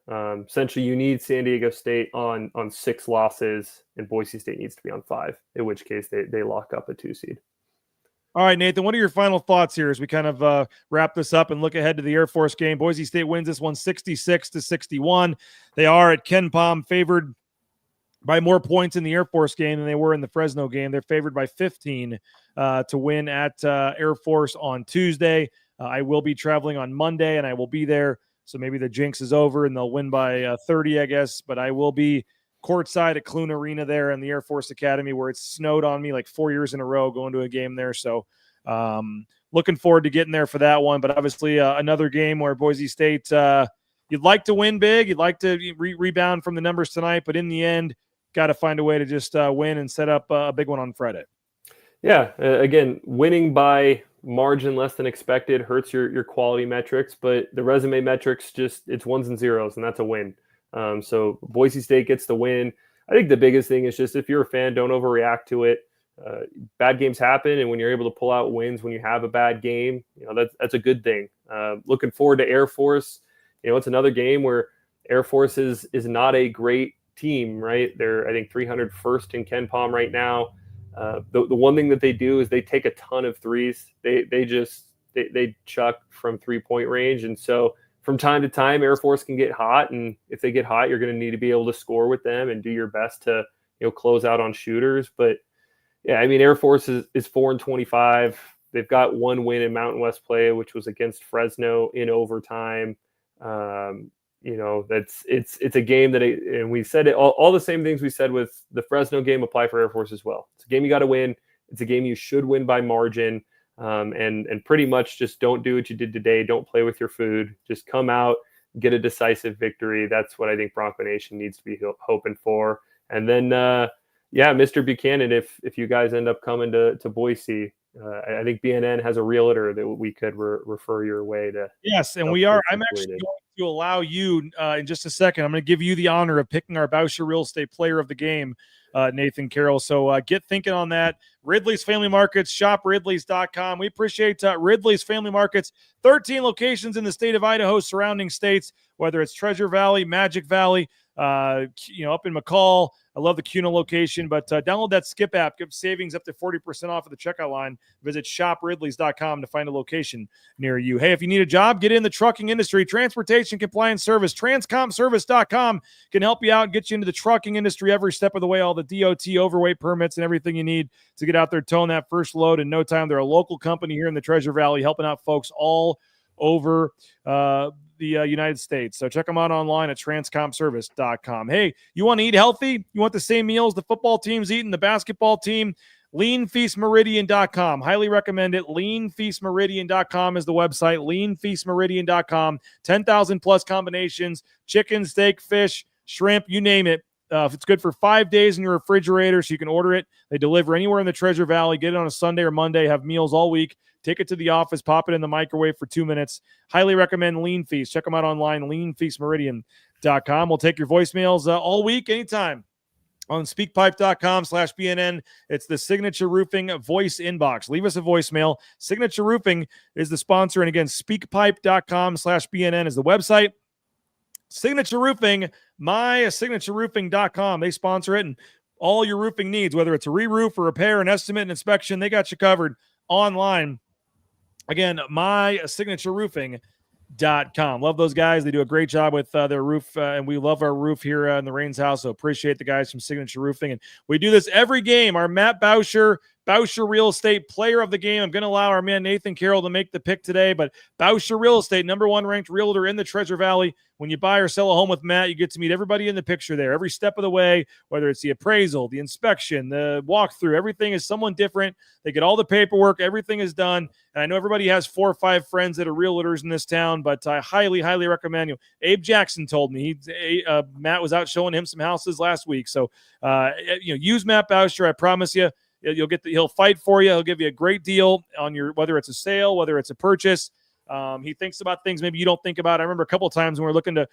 essentially you need San Diego State on 6 losses, and Boise State needs to be on 5, in which case they lock up a 2 seed. All right, Nathan, what are your final thoughts here as we kind of wrap this up and look ahead to the Air Force game? Boise State wins this one 66-61. They are at Ken Pom favored by more points in the Air Force game than they were in the Fresno game. They're favored by 15 to win at Air Force on Tuesday. I will be traveling on Monday, and I will be there. So maybe the jinx is over and they'll win by 30, I guess. But I will be courtside at Clune Arena there in the Air Force Academy, where it's snowed on me like 4 years in a row going to a game there. So looking forward to getting there for that one. But obviously another game where Boise State, you'd like to win big. You'd like to rebound from the numbers tonight. But in the end, got to find a way to just win and set up a big one on Friday. Yeah, again, winning by margin less than expected hurts your quality metrics, but the resume metrics it's 1s and 0s, and that's a win. So Boise State gets the win. I think the biggest thing is just if you're a fan, don't overreact to it. Bad games happen, and when you're able to pull out wins when you have a bad game, that's a good thing. Looking forward to Air Force. It's another game where Air Force is not a great team, right? They're, I think, 301st in Ken Pom right now. The one thing that they do is they take a ton of threes. They chuck from 3-point range, and so from time to time, Air Force can get hot, and if they get hot, you're going to need to be able to score with them and do your best to close out on shooters. But yeah, I mean, Air Force is 4-25. They've got 1 win in Mountain West play, which was against Fresno in overtime. It's a game that, and we said it all the same things we said with the Fresno game apply for Air Force as well. It's a game you got to win. It's a game you should win by margin. And pretty much just don't do what you did today. Don't play with your food. Just come out, get a decisive victory. That's what I think Bronco Nation needs to be hoping for. And then, Mr. Buchanan, if you guys end up coming to Boise, I think BNN has a realtor that we could refer your way to. Yes, and we are. I'm actually going to allow you in just a second. I'm going to give you the honor of picking our Boucher Real Estate Player of the Game, Nathan Carroll. So get thinking on that. Ridley's Family Markets, shopridleys.com. We appreciate Ridley's Family Markets, 13 locations in the state of Idaho, surrounding states, whether it's Treasure Valley, Magic Valley, up in McCall, I love the CUNA location, but download that Skip app. Give savings up to 40% off of the checkout line. Visit shopridleys.com to find a location near you. Hey, if you need a job, get in the trucking industry. Transportation Compliance Service, transcomservice.com can help you out and get you into the trucking industry every step of the way. All the DOT overweight permits and everything you need to get out there towing that first load in no time. They're a local company here in the Treasure Valley, helping out folks all over the United States. So check them out online at transcomservice.com. Hey, you want to eat healthy? You want the same meals the football team's eating, the basketball team? LeanFeastMeridian.com. Highly recommend it. LeanFeastMeridian.com is the website. LeanFeastMeridian.com. 10,000 plus combinations: chicken, steak, fish, shrimp, you name it. It's good for 5 days in your refrigerator, so you can order it. They deliver anywhere in the Treasure Valley. Get it on a Sunday or Monday. Have meals all week. Take it to the office. Pop it in the microwave for 2 minutes. Highly recommend Lean Feast. Check them out online, LeanFeastMeridian.com. We'll take your voicemails all week, anytime, on speakpipe.com/BNN. It's the Signature Roofing voice inbox. Leave us a voicemail. Signature Roofing is the sponsor. And again, speakpipe.com/BNN is the website. Signature Roofing, mysignatureroofing.com. They sponsor it, and all your roofing needs, whether it's a re-roof or repair, an estimate, and inspection, they got you covered online. Again, mysignatureroofing.com. Love those guys. They do a great job with their roof, and we love our roof here in the Rains house, so appreciate the guys from Signature Roofing. And we do this every game. Our Matt Bauscher Real Estate Player of the Game. I'm going to allow our man Nathan Carroll to make the pick today, but Bauscher Real Estate, #1 ranked realtor in the Treasure Valley. When you buy or sell a home with Matt, you get to meet everybody in the picture there, every step of the way, whether it's the appraisal, the inspection, the walkthrough. Everything is someone different. They get all the paperwork. Everything is done. And I know everybody has 4 or 5 friends that are realtors in this town, but I highly, highly recommend you. Abe Jackson told me Matt was out showing him some houses last week. So, use Matt Bauscher. I promise you, he'll fight for you. He'll give you a great deal on whether it's a sale, whether it's a purchase. He thinks about things maybe you don't think about. I remember a couple of times when we were looking to,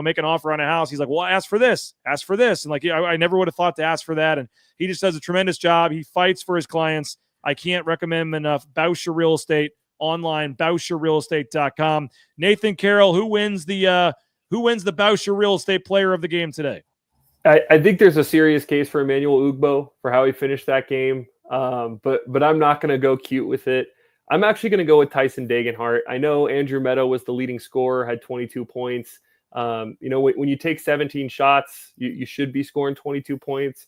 make an offer on a house. He's like, well, ask for this. And like, I never would have thought to ask for that. And he just does a tremendous job. He fights for his clients. I can't recommend him enough. Bauscher Real Estate online, BauscherRealEstate.com. Nathan Carroll, who wins the Bauscher Real Estate Player of the Game today? I think there's a serious case for Emmanuel Ugbo for how he finished that game. But I'm not going to go cute with it. I'm actually going to go with Tyson Dagenhart. I know Andrew Meadow was the leading scorer, had 22 points. When you take 17 shots, you should be scoring 22 points.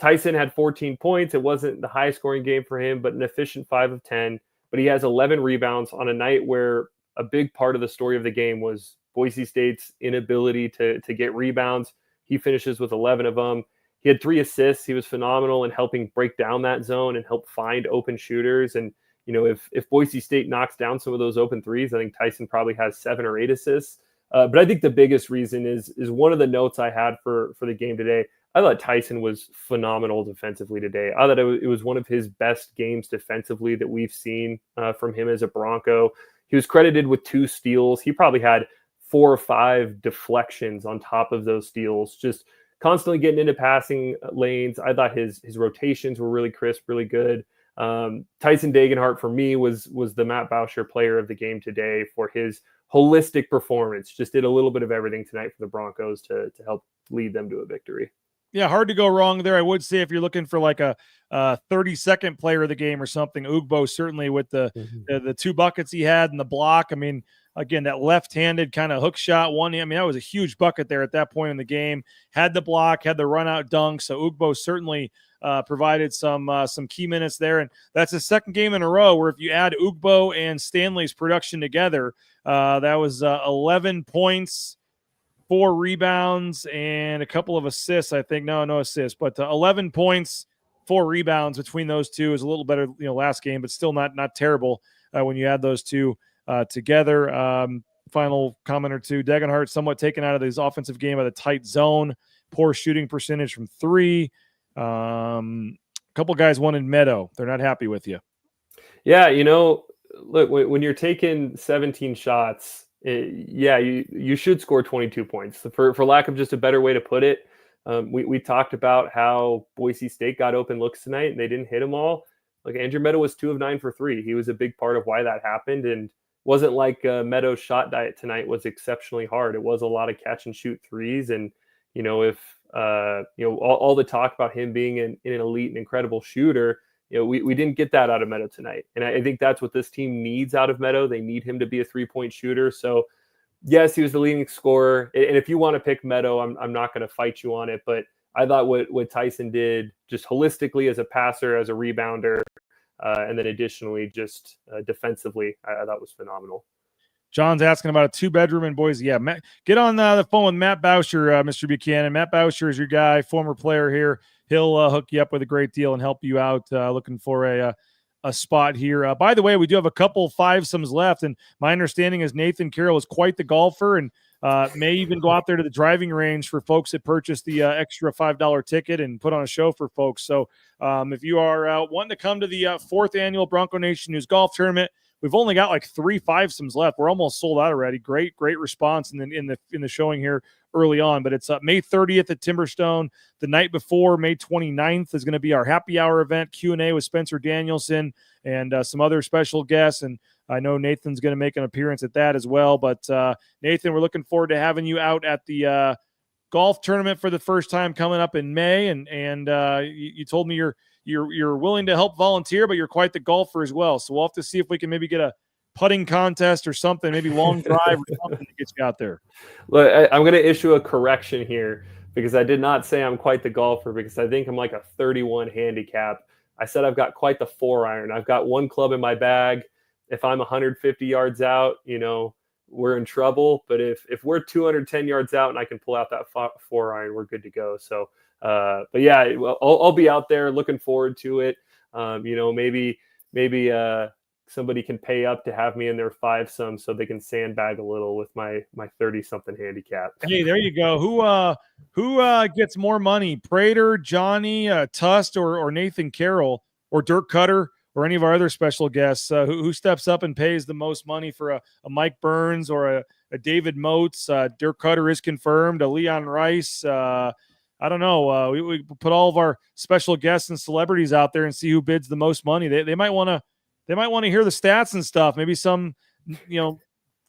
Tyson had 14 points. It wasn't the highest scoring game for him, but an efficient 5 of 10. But he has 11 rebounds on a night where a big part of the story of the game was Boise State's inability to get rebounds. He finishes with 11 of them. He had 3 assists. He was phenomenal in helping break down that zone and help find open shooters. And if Boise State knocks down some of those open threes, I think Tyson probably has 7 or 8 assists. But I think the biggest reason is one of the notes I had for the game today. I thought Tyson was phenomenal defensively today. I thought it was one of his best games defensively that we've seen from him as a Bronco. He was credited with 2 steals. He probably had 4 or 5 deflections on top of those steals, just constantly getting into passing lanes. I thought his rotations were really crisp, really good. Tyson Dagenhart for me was the Matt Bauscher Player of the Game today for his holistic performance. Just did a little bit of everything tonight for the Broncos to help lead them to a victory. Yeah, hard to go wrong there. I would say if you're looking for like a 30-second player of the game or something, Ugbo certainly with the 2 buckets he had and the block. I mean, again, that left-handed kind of hook shot that was a huge bucket there at that point in the game. Had the block, had the run-out dunk. So Ugbo certainly provided some key minutes there. And that's the second game in a row where if you add Ugbo and Stanley's production together, that was 11 points, 4 rebounds, and a couple of assists, I think. No assists, but 11 points, 4 rebounds between those two is a little better, last game, but still not terrible when you add those two together. Final comment or two. Dagenhart somewhat taken out of his offensive game by the tight zone, poor shooting percentage from 3. A couple guys wanted Meadow. They're not happy with you. Yeah, look, when you're taking 17 shots, you should score 22 points. For lack of just a better way to put it, we talked about how Boise State got open looks tonight and they didn't hit them all. Like Andrew Meadow was 2 of 9 for 3. He was a big part of why that happened, and wasn't like Meadow's shot diet tonight was exceptionally hard. It was a lot of catch and shoot threes, and if All the talk about him being an elite and incredible shooter, we didn't get that out of Meadow tonight. And I think that's what this team needs out of Meadow. They need him to be a 3-point shooter. So yes, he was the leading scorer. And if you want to pick Meadow, I'm not going to fight you on it. But I thought what Tyson did just holistically as a passer, as a rebounder, and then additionally just defensively, I thought was phenomenal. John's asking about a 2-bedroom in Boise. Yeah, Matt, get on the phone with Matt Boucher, Mr. Buchanan. Matt Boucher is your guy, former player here. He'll hook you up with a great deal and help you out. Looking for a spot here. By the way, we do have a couple fivesomes left, and my understanding is Nathan Carroll is quite the golfer and may even go out there to the driving range for folks that purchase the extra $5 ticket and put on a show for folks. So if you are wanting to come to the 4th annual Bronco Nation News Golf Tournament, we've only got like 3 fivesomes left. We're almost sold out already. Great response in the showing here early on. But it's May 30th at Timberstone. The night before, May 29th, is going to be our happy hour event, Q&A with Spencer Danielson and some other special guests. And I know Nathan's going to make an appearance at that as well. But Nathan, we're looking forward to having you out at the golf tournament for the first time coming up in May. And you told me you're willing to help volunteer, but you're quite the golfer as well. So we'll have to see if we can maybe get a putting contest or something, maybe long drive or something to get you out there. Look, I'm going to issue a correction here because I did not say I'm quite the golfer, because I think I'm like a 31 handicap. I said I've got quite the 4-iron. I've got one club in my bag. If I'm 150 yards out, we're in trouble. But if we're 210 yards out and I can pull out that 4-iron, we're good to go. So, but yeah, I'll be out there, looking forward to it. Maybe somebody can pay up to have me in their fivesome so they can sandbag a little with my 30-something handicap. Hey, there you go. Who gets more money, Prater, Johnny, Tust, or Nathan Carroll, or Dirk Cutter, or any of our other special guests? Who steps up and pays the most money for a Mike Burns or a David Moats? Dirk Cutter is confirmed. A Leon Rice. I don't know. We put all of our special guests and celebrities out there and see who bids the most money. They might want to hear the stats and stuff. Maybe some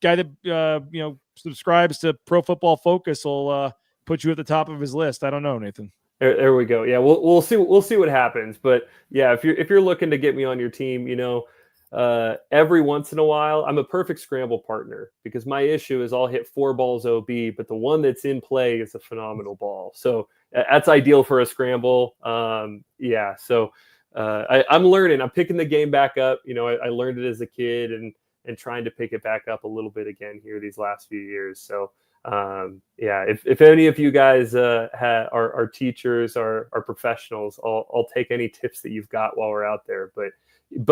guy that subscribes to Pro Football Focus will put you at the top of his list. I don't know, Nathan. There we go. Yeah, we'll see what happens. But yeah, if you're looking to get me on your team, every once in a while, I'm a perfect scramble partner, because my issue is I'll hit 4 balls OB, but the one that's in play is a phenomenal ball. So that's ideal for a scramble. Yeah. So I'm learning. I'm picking the game back up. I learned it as a kid and trying to pick it back up a little bit again here these last few years. So yeah, if any of you guys are teachers or are professionals, I'll take any tips that you've got while we're out there. But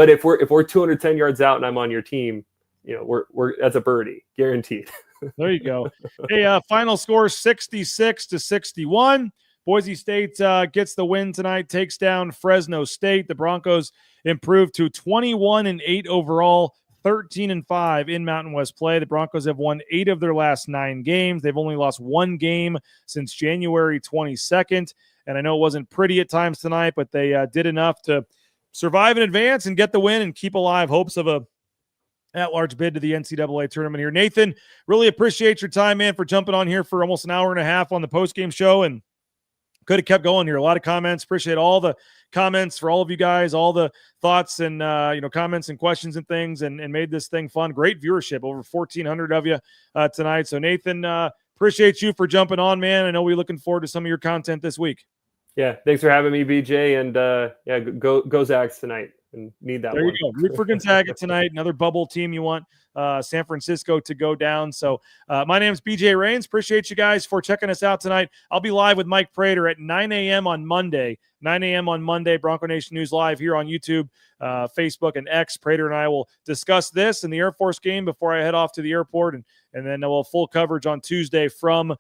if we're 210 yards out and I'm on your team, we're that's a birdie, guaranteed. There you go. Hey, final score 66-61. Boise State gets the win tonight, takes down Fresno State. The Broncos improved to 21-8 overall, 13-5 in Mountain West play. The Broncos have won 8 of their last 9 games. They've only lost 1 game since January 22nd. And I know it wasn't pretty at times tonight, but they did enough to survive in advance and get the win and keep alive hopes of a at-large bid to the NCAA tournament here. Nathan, really appreciate your time, man, for jumping on here for almost an hour and a half on the postgame show, and could have kept going here. A lot of comments. Appreciate all the comments for all of you guys, all the thoughts and comments and questions and things, and made this thing fun. Great viewership, over 1,400 of you tonight. So Nathan, appreciate you for jumping on, man. I know we're looking forward to some of your content this week. Yeah, thanks for having me, BJ, and yeah, go Zags tonight. And need that. There one. you go. Root for Gonzaga tonight. Another bubble team you want San Francisco to go down. So my name is BJ Rains. Appreciate you guys for checking us out tonight. I'll be live with Mike Prater at 9 a.m. on Monday. 9 a.m. on Monday, Bronco Nation News Live here on YouTube, Facebook, and X. Prater and I will discuss this and the Air Force game before I head off to the airport. And then we'll have full coverage on Tuesday from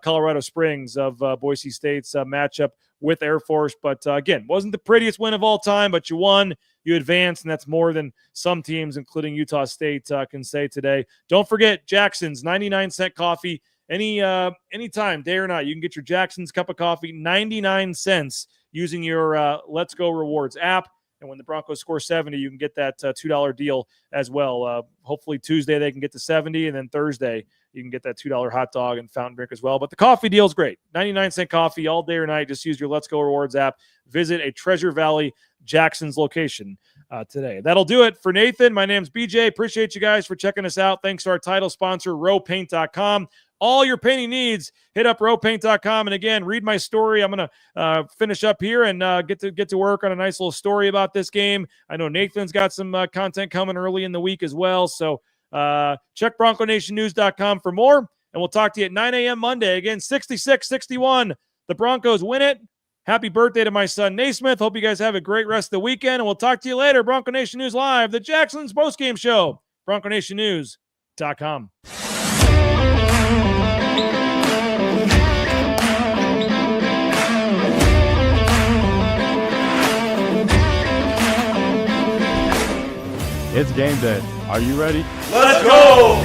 Colorado Springs of Boise State's matchup with Air Force. But again, wasn't the prettiest win of all time, but you won, you advanced, and that's more than some teams, including Utah State, can say today. Don't forget Jacksons, 99-cent coffee. Anytime, day or night, you can get your Jacksons cup of coffee, 99 cents, using your Let's Go Rewards app. And when the Broncos score 70, you can get that $2 deal as well. Hopefully Tuesday they can get to 70, and then Thursday You can get that $2 hot dog and fountain drink as well. But the coffee deal is great. 99-cent coffee all day or night. Just use your Let's Go Rewards app. Visit a Treasure Valley Jacksons location today. That'll do it for Nathan. My name's BJ. Appreciate you guys for checking us out. Thanks to our title sponsor, rowpaint.com. All your painting needs, hit up rowpaint.com. And again, read my story. I'm going to finish up here and get to work on a nice little story about this game. I know Nathan's got some content coming early in the week as well. So check BroncoNationNews.com for more. And we'll talk to you at 9 a.m. Monday. Again, 66-61. The Broncos win it. Happy birthday to my son, Naismith. Hope you guys have a great rest of the weekend. And we'll talk to you later. Bronco Nation News Live, the Jacksons Postgame Show. BroncoNationNews.com. It's game day. Are you ready? Let's go!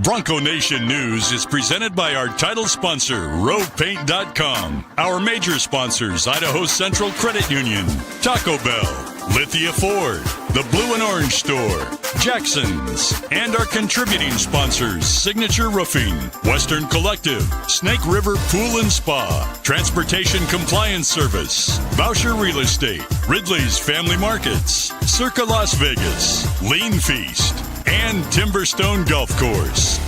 Bronco Nation News is presented by our title sponsor, rowpaint.com. Our major sponsors, Idaho Central Credit Union, Taco Bell, Lithia Ford, the Blue and Orange Store, Jacksons, and our contributing sponsors, Signature Roofing, Western Collective, Snake River Pool and Spa, Transportation Compliance Service, Boucher Real Estate, Ridley's Family Markets, Circa Las Vegas, Lean Feast, and Timberstone Golf Course.